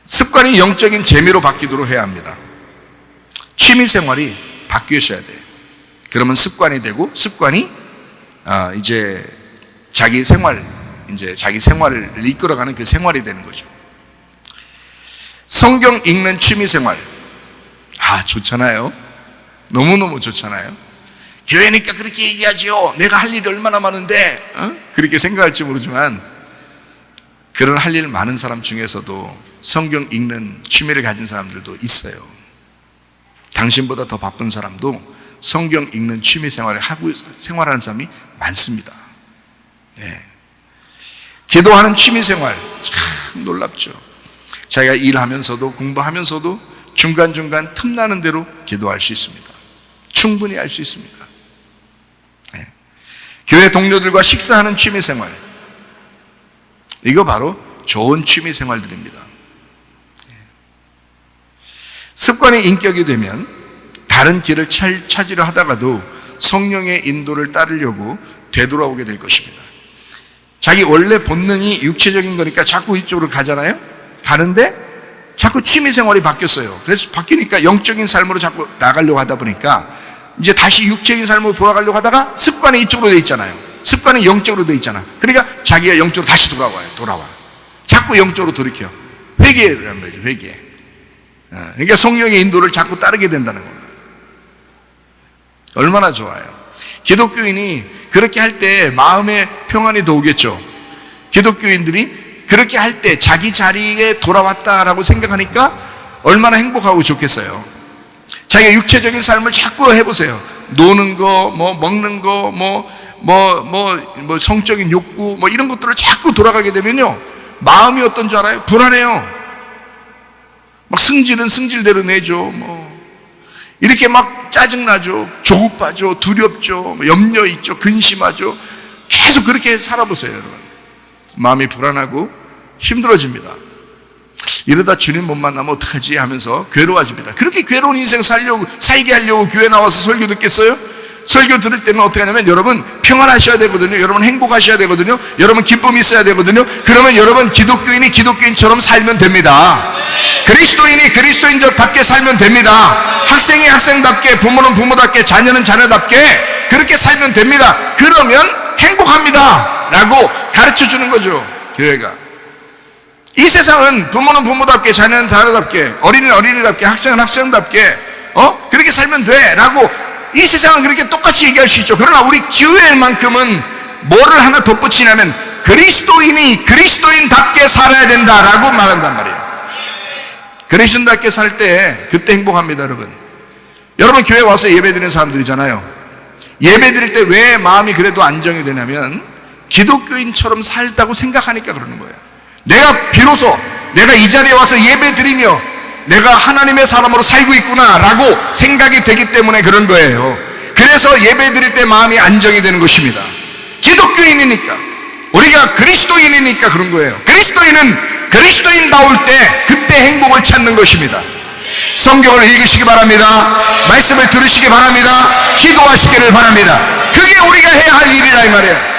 습관이 영적인 재미로 바뀌도록 해야 합니다. 취미 생활이 바뀌셔야 돼요. 그러면 습관이 되고, 습관이 이제 자기 생활을 이끌어가는 그 생활이 되는 거죠. 성경 읽는 취미 생활. 좋잖아요. 너무너무 좋잖아요. 교회니까 그렇게 얘기하죠. 내가 할 일이 얼마나 많은데, 그렇게 생각할지 모르지만, 그런 할 일 많은 사람 중에서도 성경 읽는 취미를 가진 사람들도 있어요. 당신보다 더 바쁜 사람도 성경 읽는 취미 생활하는 사람이 많습니다. 기도하는 취미 생활 참 놀랍죠. 자기가 일하면서도 공부하면서도 중간중간 틈나는 대로 기도할 수 있습니다. 충분히 할 수 있습니다. 교회 동료들과 식사하는 취미 생활, 이거 바로 좋은 취미 생활들입니다. 습관이 인격이 되면 다른 길을 찾으려 하다가도 성령의 인도를 따르려고 되돌아오게 될 것입니다. 자기 원래 본능이 육체적인 거니까 자꾸 이쪽으로 가잖아요. 가는데 자꾸 취미 생활이 바뀌었어요. 그래서 바뀌니까 영적인 삶으로 자꾸 나가려고 하다 보니까 이제 다시 육체적인 삶으로 돌아가려고 하다가 습관이 이쪽으로 돼 있잖아요. 습관이 영적으로 돼 있잖아. 그러니까 자기가 영적으로 다시 돌아와. 자꾸 영적으로 돌이켜. 회개를 한 거죠. 회개. 그러니까 성령의 인도를 자꾸 따르게 된다는 겁니다. 얼마나 좋아요. 기독교인이 그렇게 할 때 마음의 평안이 더 오겠죠. 기독교인들이 그렇게 할 때 자기 자리에 돌아왔다라고 생각하니까 얼마나 행복하고 좋겠어요. 자기가 육체적인 삶을 자꾸 해보세요. 노는 거, 먹는 거, 성적인 욕구, 이런 것들을 자꾸 돌아가게 되면요, 마음이 어떤 줄 알아요? 불안해요. 막 승질은 승질대로 내죠. 이렇게 막 짜증나죠. 조급하죠. 두렵죠. 염려 있죠. 근심하죠. 계속 그렇게 살아보세요, 여러분. 마음이 불안하고 힘들어집니다. 이러다 주님 못 만나면 어떡하지 하면서 괴로워집니다. 그렇게 괴로운 인생 살게 하려고 교회 나와서 설교 듣겠어요? 설교 들을 때는 어떻게 하냐면 여러분 평안하셔야 되거든요. 여러분 행복하셔야 되거든요. 여러분 기쁨이 있어야 되거든요. 그러면 여러분 기독교인이 기독교인처럼 살면 됩니다. 그리스도인이 그리스도인답게 살면 됩니다. 학생이 학생답게, 부모는 부모답게, 자녀는 자녀답게 그렇게 살면 됩니다. 그러면 행복합니다 라고 가르쳐주는 거죠, 교회가. 이 세상은 부모는 부모답게, 자녀는 자녀답게, 어린이는 어린이답게, 학생은 학생답게 그렇게 살면 돼 라고 이 세상은 그렇게 똑같이 얘기할 수 있죠. 그러나 우리 교회만큼은 뭐를 하나 덧붙이냐면 그리스도인이 그리스도인답게 살아야 된다라고 말한단 말이에요. 그리스도인답게 살 때 그때 행복합니다, 여러분. 여러분 교회 와서 예배 드리는 사람들이잖아요. 예배 드릴 때 왜 마음이 그래도 안정이 되냐면 기독교인처럼 살다고 생각하니까 그러는 거예요. 내가 비로소 내가 이 자리에 와서 예배 드리며 내가 하나님의 사람으로 살고 있구나 라고 생각이 되기 때문에 그런 거예요. 그래서 예배 드릴 때 마음이 안정이 되는 것입니다. 기독교인이니까, 우리가 그리스도인이니까 그런 거예요. 그리스도인은 그리스도인다울 때 그때 행복을 찾는 것입니다. 성경을 읽으시기 바랍니다. 말씀을 들으시기 바랍니다. 기도하시기를 바랍니다. 그게 우리가 해야 할 일이라 이 말이에요.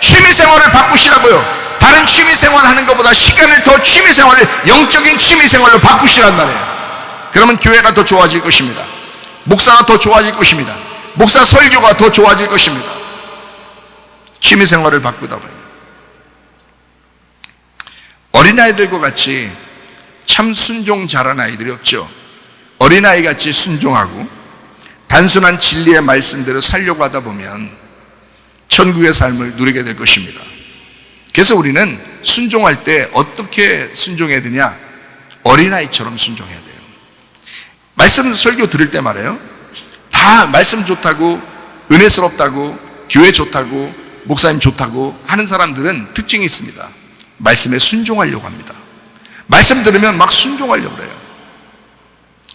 취미생활을 바꾸시라고요. 다른 취미생활 하는 것보다 시간을 더 취미생활을 영적인 취미생활로 바꾸시란 말이에요. 그러면 교회가 더 좋아질 것입니다. 목사가 더 좋아질 것입니다. 목사 설교가 더 좋아질 것입니다. 취미생활을 바꾸다 보면 어린아이들과 같이 참 순종 잘한 아이들이 없죠. 어린아이 같이 순종하고 단순한 진리의 말씀대로 살려고 하다 보면 천국의 삶을 누리게 될 것입니다. 그래서 우리는 순종할 때 어떻게 순종해야 되냐? 어린아이처럼 순종해야 돼요. 말씀 설교 들을 때 말이에요. 다 말씀 좋다고, 은혜스럽다고, 교회 좋다고, 목사님 좋다고 하는 사람들은 특징이 있습니다. 말씀에 순종하려고 합니다. 말씀 들으면 막 순종하려고 그래요.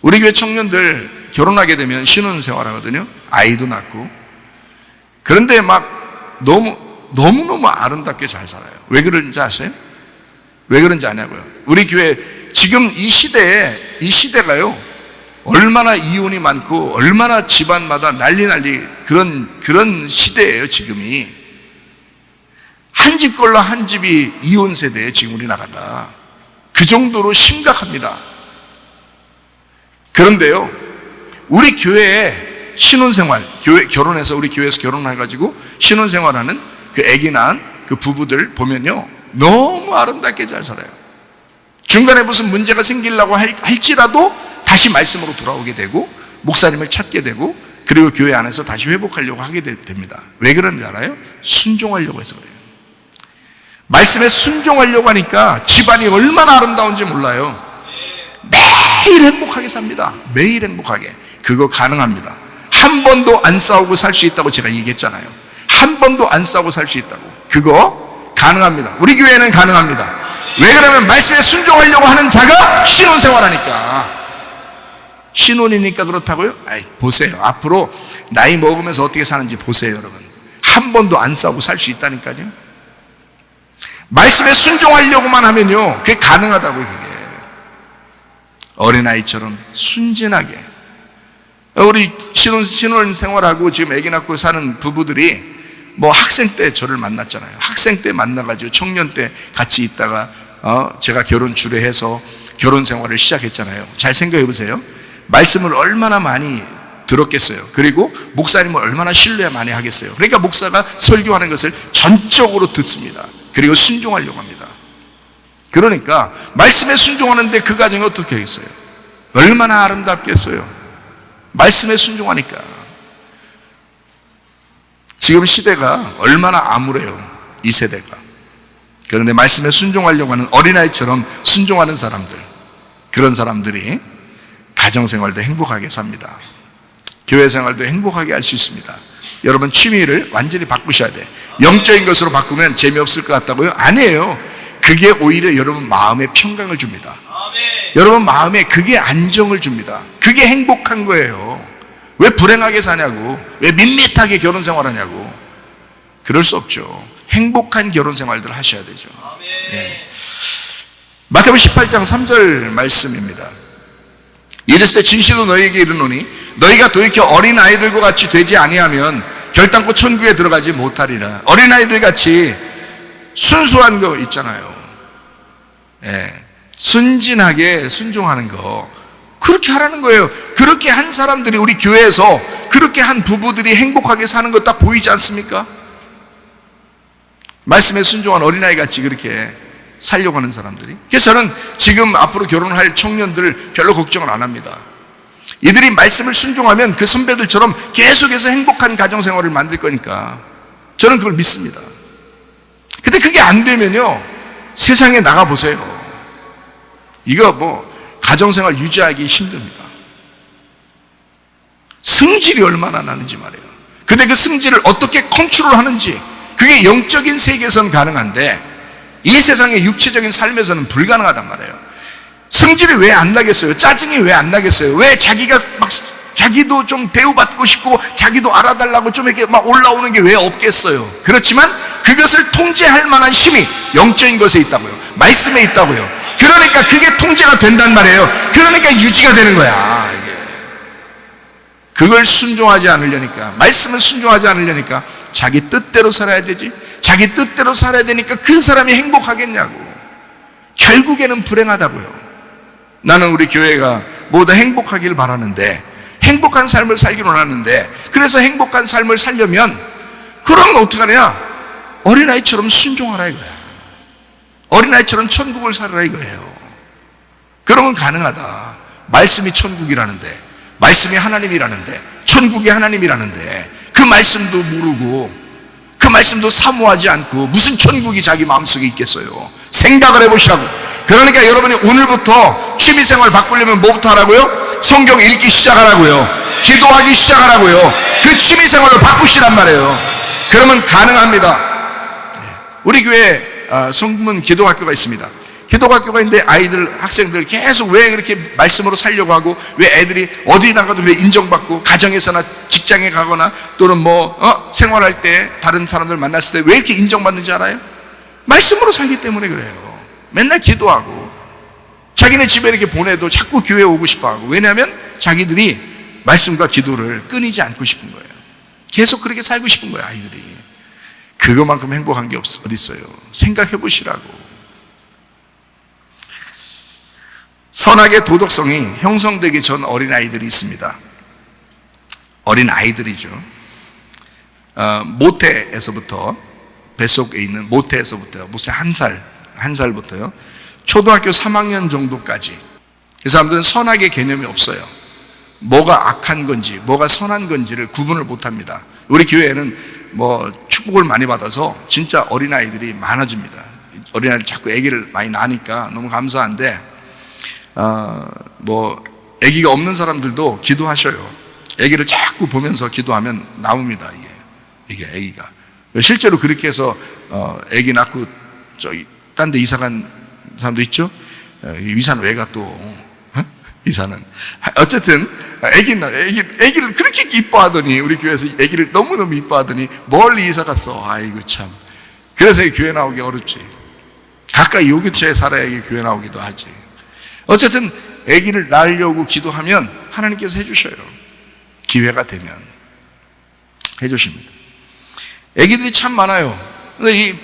우리 교회 청년들 결혼하게 되면 신혼생활 하거든요. 아이도 낳고. 그런데 막 너무너무 아름답게 잘 살아요. 왜 그런지 아세요? 왜 그런지 아냐고요. 우리 교회 지금 이 시대가요, 얼마나 이혼이 많고 얼마나 집안마다 난리 그런 시대예요. 지금이 한 집 걸러 한 집이 이혼 세대예요. 지금 우리나라가 그 정도로 심각합니다. 그런데요, 우리 교회에 신혼생활, 결혼해서 우리 교회에서 결혼해가지고 신혼생활하는 그 아기 낳은 그 부부들 보면요, 너무 아름답게 잘 살아요. 중간에 무슨 문제가 생기려고 할지라도 다시 말씀으로 돌아오게 되고 목사님을 찾게 되고 그리고 교회 안에서 다시 회복하려고 하게 됩니다. 왜 그런지 알아요? 순종하려고 해서 그래요. 말씀에 순종하려고 하니까 집안이 얼마나 아름다운지 몰라요. 매일 행복하게 삽니다. 매일 행복하게. 그거 가능합니다. 한 번도 안 싸우고 살 수 있다고 제가 얘기했잖아요. 한 번도 안 싸우고 살 수 있다고. 그거 가능합니다. 우리 교회는 가능합니다. 왜 그러면 말씀에 순종하려고 하는 자가 신혼생활하니까. 신혼이니까 그렇다고요? 아이, 보세요. 앞으로 나이 먹으면서 어떻게 사는지 보세요, 여러분. 한 번도 안 싸우고 살 수 있다니까요. 말씀에 순종하려고만 하면요, 그게 가능하다고요. 그게 어린아이처럼 순진하게. 우리 신혼 생활하고 지금 아기 낳고 사는 부부들이 뭐 학생 때 저를 만났잖아요. 학생 때 만나가지고 청년 때 같이 있다가 제가 결혼 주례해서 결혼 생활을 시작했잖아요. 잘 생각해 보세요. 말씀을 얼마나 많이 들었겠어요. 그리고 목사님을 얼마나 신뢰 많이 하겠어요. 그러니까 목사가 설교하는 것을 전적으로 듣습니다. 그리고 순종하려고 합니다. 그러니까 말씀에 순종하는데 그 과정이 어떻게 하겠어요? 얼마나 아름답겠어요. 말씀에 순종하니까. 지금 시대가 얼마나 암울해요. 이 세대가. 그런데 말씀에 순종하려고 하는 어린아이처럼 순종하는 사람들, 그런 사람들이 가정생활도 행복하게 삽니다. 교회생활도 행복하게 할 수 있습니다. 여러분 취미를 완전히 바꾸셔야 돼. 영적인 것으로 바꾸면 재미없을 것 같다고요? 아니에요. 그게 오히려 여러분 마음에 평강을 줍니다. 여러분 마음에 그게 안정을 줍니다. 그게 행복한 거예요. 왜 불행하게 사냐고, 왜 밋밋하게 결혼생활하냐고. 그럴 수 없죠. 행복한 결혼생활들 하셔야 되죠. 네. 마태복음 18장 3절 말씀입니다. 이르시되 진실로 너희에게 이르노니 너희가 돌이켜 어린아이들과 같이 되지 아니하면 결단코 천국에 들어가지 못하리라. 어린아이들 같이 순수한 거 있잖아요. 순진하게 순종하는 거, 그렇게 하라는 거예요. 그렇게 한 사람들이 우리 교회에서, 그렇게 한 부부들이 행복하게 사는 거 딱 보이지 않습니까? 말씀에 순종한 어린아이 같이 그렇게 살려고 하는 사람들이. 그래서 저는 지금 앞으로 결혼할 청년들 별로 걱정을 안 합니다. 이들이 말씀을 순종하면 그 선배들처럼 계속해서 행복한 가정생활을 만들 거니까 저는 그걸 믿습니다. 근데 그게 안 되면요, 세상에 나가보세요. 이거 가정생활 유지하기 힘듭니다. 승질이 얼마나 나는지 말이에요. 근데 그 승질을 어떻게 컨트롤 하는지, 그게 영적인 세계에서는 가능한데 이 세상의 육체적인 삶에서는 불가능하단 말이에요. 승질이 왜 안 나겠어요? 짜증이 왜 안 나겠어요? 왜 자기도 좀 대우받고 싶고 자기도 알아달라고 좀 이렇게 막 올라오는 게 왜 없겠어요? 그렇지만 그것을 통제할 만한 힘이 영적인 것에 있다고요. 말씀에 있다고요. 그러니까 그게 통제가 된단 말이에요. 그러니까 유지가 되는 거야. 그걸 순종하지 않으려니까, 말씀을 순종하지 않으려니까 자기 뜻대로 살아야 되지. 자기 뜻대로 살아야 되니까 그 사람이 행복하겠냐고. 결국에는 불행하다고요. 나는 우리 교회가 모두 행복하길 바라는데, 행복한 삶을 살기로 하는데, 그래서 행복한 삶을 살려면 그러면 어떡하냐? 어린아이처럼 순종하라 이거야. 어린아이처럼 천국을 살아라 이거예요. 그러면 가능하다. 말씀이 천국이라는데, 말씀이 하나님이라는데, 천국이 하나님이라는데 그 말씀도 모르고 그 말씀도 사모하지 않고 무슨 천국이 자기 마음속에 있겠어요? 생각을 해보시라고. 그러니까 여러분이 오늘부터 취미생활 바꾸려면 뭐부터 하라고요? 성경 읽기 시작하라고요. 기도하기 시작하라고요. 그 취미생활을 바꾸시란 말이에요. 그러면 가능합니다. 우리 교회 성문 기도학교가 있습니다. 기도학교가 있는데 아이들, 학생들 계속 왜 그렇게 말씀으로 살려고 하고, 왜 애들이 어디 나가도 왜 인정받고, 가정에서나 직장에 가거나 또는 생활할 때 다른 사람들 만났을 때 왜 이렇게 인정받는지 알아요? 말씀으로 살기 때문에 그래요. 맨날 기도하고 자기네 집에 이렇게 보내도 자꾸 교회 오고 싶어하고. 왜냐하면 자기들이 말씀과 기도를 끊이지 않고 싶은 거예요. 계속 그렇게 살고 싶은 거예요, 아이들이. 그것만큼 행복한 게 어디 있어요? 생각해 보시라고. 선악의 도덕성이 형성되기 전 어린아이들이 있습니다. 어린아이들이죠. 모태에서부터, 뱃속에 있는 모태에서부터, 모태 한 살부터요, 초등학교 3학년 정도까지 그 사람들은 선악의 개념이 없어요. 뭐가 악한 건지 뭐가 선한 건지를 구분을 못합니다. 우리 교회에는 축복을 많이 받아서 진짜 어린아이들이 많아집니다. 어린아이들 자꾸 아기를 많이 낳으니까 너무 감사한데, 아기가 없는 사람들도 기도하셔요. 아기를 자꾸 보면서 기도하면 나옵니다. 이게 아기가. 실제로 그렇게 해서 아기 낳고 딴 데 이사 간 사람도 있죠. 이사는 왜 가 또? 이사는 어쨌든 아기를 그렇게 이뻐하더니, 우리 교회에서 아기를 너무너무 이뻐하더니 멀리 이사 갔어. 아이고 참. 그래서 교회 나오기 어렵지. 가까이 요 근처에 살아야 교회 나오기도 하지. 어쨌든 아기를 낳으려고 기도하면 하나님께서 해주셔요. 기회가 되면 해주십니다. 아기들이 참 많아요. 근데 이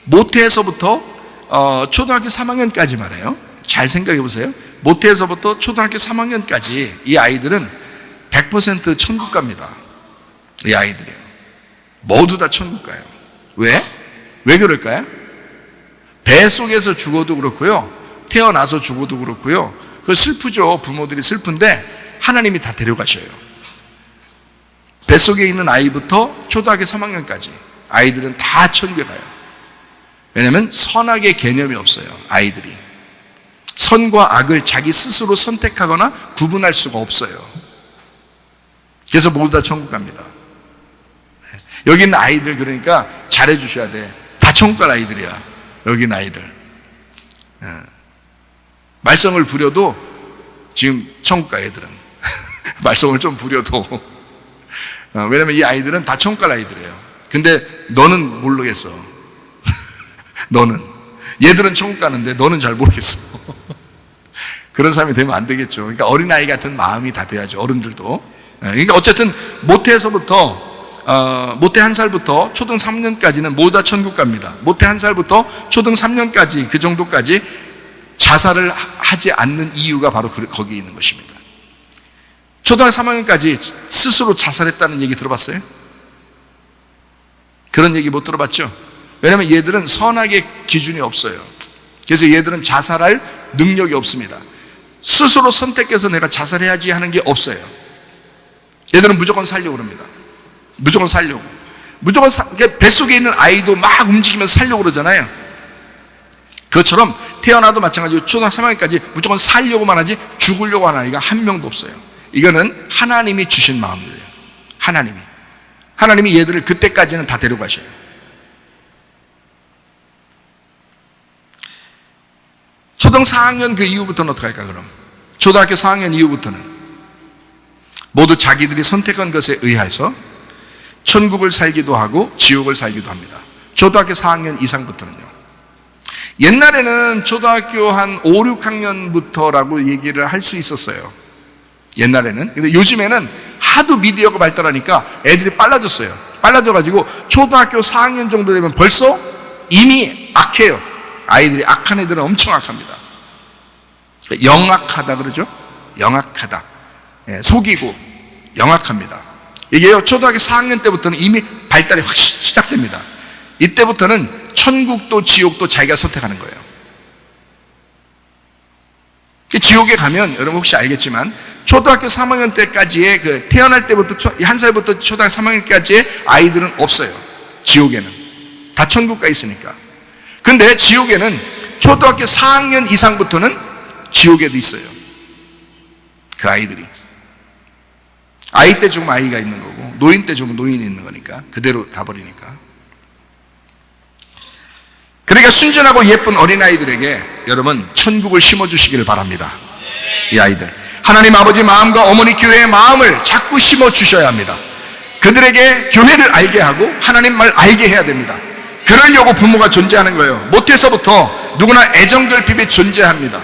모태에서부터 초등학교 3학년까지 말해요. 잘 생각해 보세요. 모태에서부터 초등학교 3학년까지 이 아이들은 100% 천국 갑니다. 이 아이들이요. 모두 다 천국 가요. 왜? 왜 그럴까요? 배 속에서 죽어도 그렇고요, 태어나서 죽어도 그렇고요. 그 슬프죠. 부모들이 슬픈데 하나님이 다 데려가셔요. 뱃속에 있는 아이부터 초등학교 3학년까지 아이들은 다 천국에 가요. 왜냐하면 선악의 개념이 없어요. 아이들이 선과 악을 자기 스스로 선택하거나 구분할 수가 없어요. 그래서 모두 다 천국 갑니다. 여기 있는 아이들, 그러니까 잘해 주셔야 돼. 다 천국 갈 아이들이야. 여기 있는 아이들. 말썽을 부려도 지금 천국 가, 애들은. 말썽을 좀 부려도. 왜냐면 이 아이들은 다 천국 갈 아이들이에요. 근데 너는 모르겠어. 너는. 얘들은 천국 가는데 너는 잘 모르겠어. 그런 사람이 되면 안 되겠죠. 그러니까 어린아이 같은 마음이 다 돼야죠. 어른들도. 그러니까 어쨌든 모태 1살부터 초등 3년까지는 모두 다 천국 갑니다. 모태 1살부터 초등 3년까지, 그 정도까지 자살을 하지 않는 이유가 바로 거기에 있는 것입니다. 초등학교 3학년까지 스스로 자살했다는 얘기 들어봤어요? 그런 얘기 못 들어봤죠? 왜냐하면 얘들은 선악의 기준이 없어요. 그래서 얘들은 자살할 능력이 없습니다. 스스로 선택해서 내가 자살해야지 하는 게 없어요. 얘들은 무조건 살려고 합니다. 무조건 살려고. 뱃속에 있는 아이도 막 움직이면서 살려고 그러잖아요. 그것처럼 태어나도 마찬가지로 초등학교 3학년까지 무조건 살려고만 하지 죽으려고 하는 아이가 한 명도 없어요. 이거는 하나님이 주신 마음이에요. 하나님이 얘들을 그때까지는 다 데려가셔요. 초등 4학년 그 이후부터는 어떻게 할까 그럼? 초등학교 4학년 이후부터는 모두 자기들이 선택한 것에 의해서 천국을 살기도 하고 지옥을 살기도 합니다. 초등학교 4학년 이상부터는요. 옛날에는 초등학교 한 5, 6학년부터라고 얘기를 할 수 있었어요. 옛날에는. 근데 요즘에는 하도 미디어가 발달하니까 애들이 빨라졌어요. 빨라져가지고 초등학교 4학년 정도 되면 벌써 이미 악해요. 아이들이 악한 애들은 엄청 악합니다. 영악하다 그러죠? 영악하다. 속이고 영악합니다. 이게요, 초등학교 4학년 때부터는 이미 발달이 확 시작됩니다. 이때부터는 천국도 지옥도 자기가 선택하는 거예요. 지옥에 가면 여러분 혹시 알겠지만 초등학교 3학년 때까지의 그 태어날 때부터 1살부터 초등학교 3학년까지의 아이들은 없어요. 지옥에는 다 천국 가 있으니까. 근데 지옥에는 초등학교 4학년 이상부터는 지옥에도 있어요. 그 아이들이. 아이 때 죽으면 아이가 있는 거고 노인 때 죽으면 노인이 있는 거니까 그대로 가버리니까. 그러니까 순전하고 예쁜 어린아이들에게 여러분 천국을 심어주시기를 바랍니다. 이 아이들 하나님 아버지 마음과 어머니 교회의 마음을 자꾸 심어주셔야 합니다. 그들에게 교회를 알게 하고 하나님 말 알게 해야 됩니다. 그러려고 부모가 존재하는 거예요. 모태서부터 누구나 애정결핍이 존재합니다.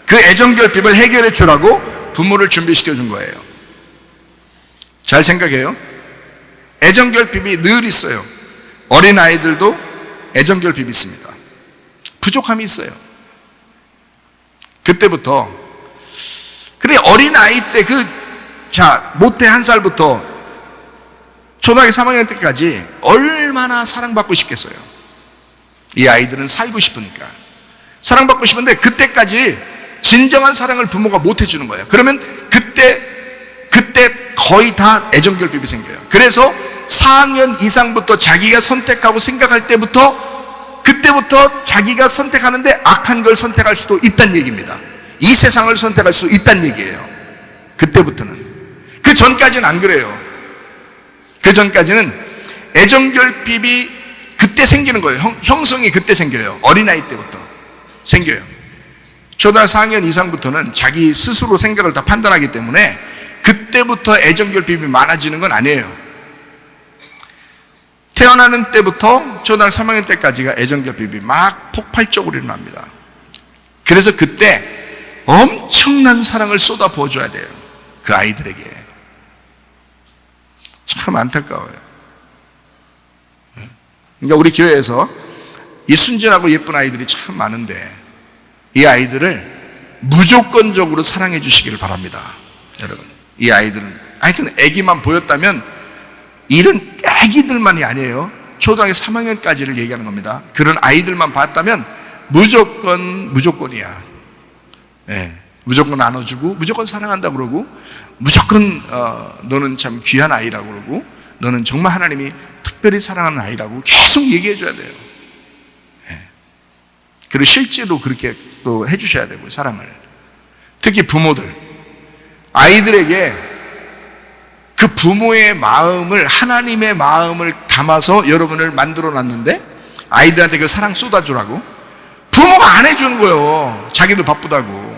그 애정결핍을 해결해 주라고 부모를 준비시켜 준 거예요. 잘 생각해요. 애정결핍이 늘 있어요. 어린아이들도 애정결핍이 있습니다. 부족함이 있어요. 그때부터 그래 어린아이 때 모태 1살부터 초등학교 3학년 때까지 얼마나 사랑받고 싶겠어요. 이 아이들은 살고 싶으니까 사랑받고 싶은데 그때까지 진정한 사랑을 부모가 못 해주는 거예요. 그러면 그때 거의 다 애정결핍이 생겨요. 그래서 4학년 이상부터 자기가 선택하고 생각할 그때부터 자기가 선택하는데 악한 걸 선택할 수도 있다는 얘기입니다. 이 세상을 선택할 수 있다는 얘기예요. 그때부터는. 그 전까지는 안 그래요. 그 전까지는 애정결핍이 그때 생기는 거예요. 형성이 그때 생겨요. 어린아이 때부터 생겨요. 초등학교 4학년 이상부터는 자기 스스로 생각을 다 판단하기 때문에 그때부터 애정결핍이 많아지는 건 아니에요. 태어나는 때부터 초등학교 3학년 때까지가 애정결핍이 막 폭발적으로 일어납니다. 그래서 그때 엄청난 사랑을 쏟아 부어줘야 돼요. 그 아이들에게. 참 안타까워요. 그러니까 우리 교회에서 이 순진하고 예쁜 아이들이 참 많은데 이 아이들을 무조건적으로 사랑해 주시기를 바랍니다. 여러분, 이 아이들은 하여튼 애기만 보였다면 이런 애기들만이 아니에요. 초등학교 3학년까지를 얘기하는 겁니다. 그런 아이들만 봤다면 무조건이야. 무조건 안아주고 무조건 사랑한다고 그러고 무조건 너는 참 귀한 아이라고 그러고 너는 정말 하나님이 특별히 사랑하는 아이라고 계속 얘기해 줘야 돼요. 그리고 실제로 그렇게 또 해주셔야 되고요. 사랑을. 특히 부모들 아이들에게 그 부모의 마음을 하나님의 마음을 담아서 여러분을 만들어 놨는데 아이들한테 그 사랑 쏟아주라고 부모가 안 해주는 거예요. 자기도 바쁘다고.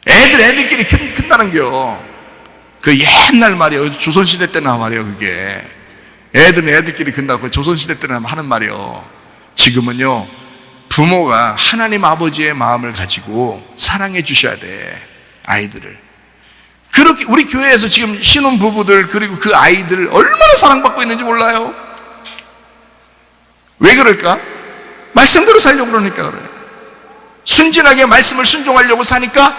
애들끼리 큰다는겨. 그 옛날 말이에요. 조선시대 때나 말이에요. 그게 애들끼리 큰다고 조선시대 때나 하는 말이에요. 지금은요 부모가 하나님 아버지의 마음을 가지고 사랑해 주셔야 돼. 아이들을. 그렇게 우리 교회에서 지금 신혼부부들 그리고 그 아이들 얼마나 사랑받고 있는지 몰라요. 왜 그럴까? 말씀대로 살려고 그러니까 그래요. 순진하게 말씀을 순종하려고 사니까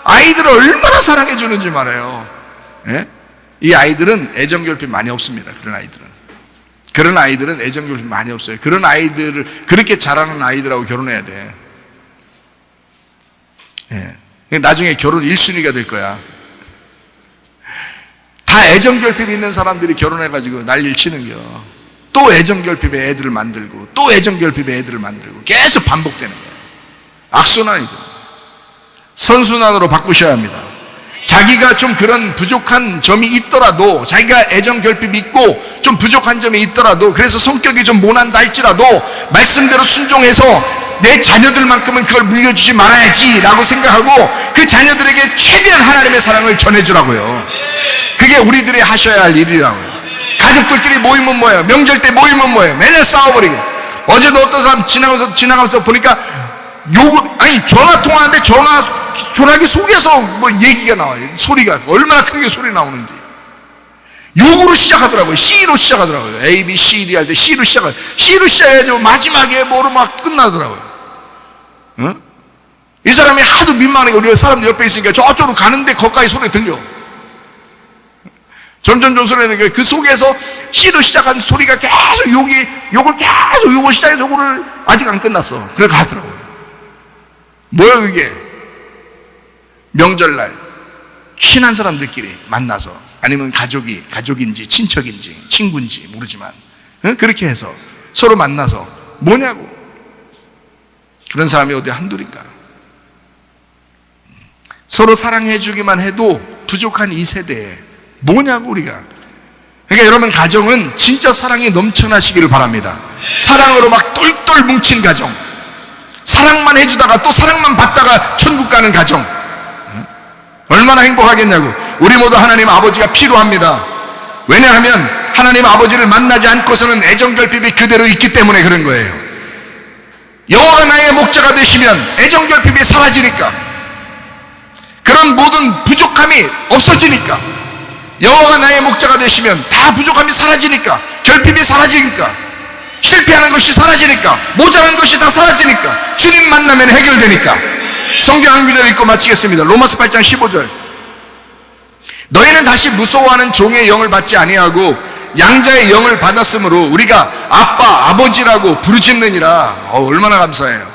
아이들을 얼마나 사랑해 주는지 말해요. 이 아이들은 애정결핍 많이 없습니다. 그런 아이들은 애정결핍 많이 없어요. 그런 아이들을 그렇게 자라는 아이들하고 결혼해야 돼. 나중에 결혼 1순위가 될 거야. 다 애정결핍이 있는 사람들이 결혼해가지고 난리를 치는 겨. 또 애정결핍에 애들을 만들고 또 애정결핍에 애들을 만들고 계속 반복되는 거예요. 악순환이죠. 선순환으로 바꾸셔야 합니다. 자기가 좀 그런 부족한 점이 있더라도, 자기가 애정결핍이 있고 좀 부족한 점이 있더라도, 그래서 성격이 좀 모난다 할지라도 말씀대로 순종해서 내 자녀들만큼은 그걸 물려주지 말아야지 라고 생각하고 그 자녀들에게 최대한 하나님의 사랑을 전해주라고요. 그게 우리들이 하셔야 할 일이라고요. 가족들끼리 모이면 뭐예요? 명절 때 모이면 뭐예요? 맨날 싸워버리게. 어제도 어떤 사람 지나가면서 보니까 아니 전화 통화하는데 전화기 속에서 뭐 얘기가 나와요. 소리가 얼마나 크게 소리 나오는지. 욕으로 시작하더라고요. C로 시작하더라고요. A, B, C, D 할 때 C로 시작해가지고 마지막에 뭐로 막 끝나더라고요. 응? 이 사람이 하도 민망하게 우리 사람들 옆에 있으니까 저쪽으로 가는데 거기까지 소리 들려. 점점 소리가 그 속에서 C로 시작한 소리가 계속 욕을 시작해서 욕을 아직 안 끝났어. 그래 가더라고요. 뭐야 그게? 명절날 친한 사람들끼리 만나서, 아니면 가족인지 친척인지 친구인지 모르지만 그렇게 해서 서로 만나서 뭐냐고. 그런 사람이 어디 한둘인가. 서로 사랑해 주기만 해도 부족한 이 세대에 뭐냐고 우리가. 그러니까 여러분, 가정은 진짜 사랑이 넘쳐나시기를 바랍니다. 사랑으로 막 똘똘 뭉친 가정, 사랑만 해주다가 또 사랑만 받다가 천국 가는 가정, 얼마나 행복하겠냐고. 우리 모두 하나님 아버지가 필요합니다. 왜냐하면 하나님 아버지를 만나지 않고서는 애정결핍이 그대로 있기 때문에 그런 거예요. 여호와가 나의 목자가 되시면 애정결핍이 사라지니까, 그런 모든 부족함이 없어지니까, 여호와가 나의 목자가 되시면 다 부족함이 사라지니까, 결핍이 사라지니까, 실패하는 것이 사라지니까, 모자란 것이 다 사라지니까, 주님 만나면 해결되니까. 성경 한 구절 읽고 마치겠습니다. 로마서 8장 15절. 너희는 다시 무서워하는 종의 영을 받지 아니하고 양자의 영을 받았으므로 우리가 아빠 아버지라고 부르짖느니라. 얼마나 감사해요.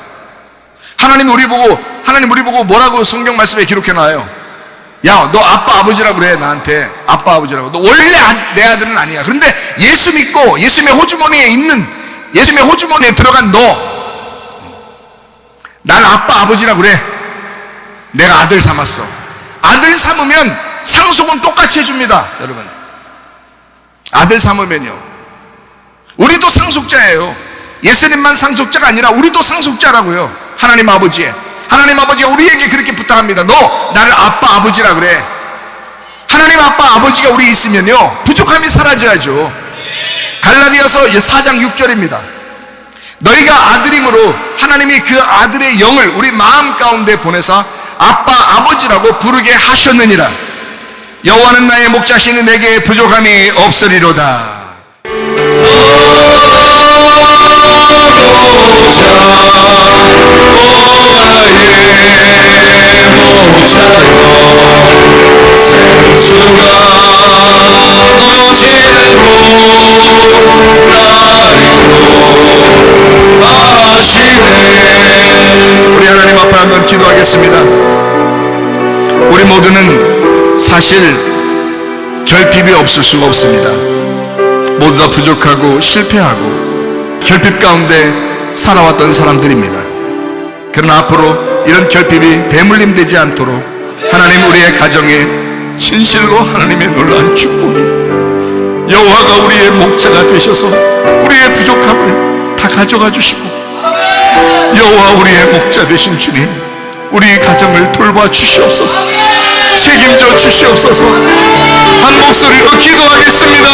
하나님 우리 보고 뭐라고 성경 말씀에 기록해놔요? 야, 너 아빠 아버지라고 그래. 나한테 아빠 아버지라고. 너 원래 내 아들은 아니야. 그런데 예수 믿고 예수님의 호주머니에 들어간 너, 난 아빠 아버지라고 그래. 내가 아들 삼았어. 아들 삼으면 상속은 똑같이 해줍니다. 여러분, 아들 삼으면요, 우리도 상속자예요. 예수님만 상속자가 아니라 우리도 상속자라고요. 하나님 아버지가 우리에게 그렇게 부탁합니다. 너 나를 아빠 아버지라 그래. 하나님 아빠 아버지가 우리 있으면요, 부족함이 사라져야죠. 갈라디아서 4장 6절입니다. 너희가 아들임으로 하나님이 그 아들의 영을 우리 마음 가운데 보내사 아빠 아버지라고 부르게 하셨느니라. 여호와는 나의 목자시니 내게 부족함이 없으리로다. 우리 하나님 앞에 한번 기도하겠습니다. 우리 모두는 사실 결핍이 없을 수가 없습니다. 모두 다 부족하고 실패하고 결핍 가운데 살아왔던 사람들입니다. 그러나 앞으로 이런 결핍이 대물림되지 않도록 하나님 우리의 가정에 진실로 하나님의 놀라운 축복이, 여호와가 우리의 목자가 되셔서 우리의 부족함을 다 가져가 주시고, 여호와 우리의 목자 되신 주님, 우리 가정을 돌봐 주시옵소서. 책임져 주시옵소서. 한 목소리로 기도하겠습니다.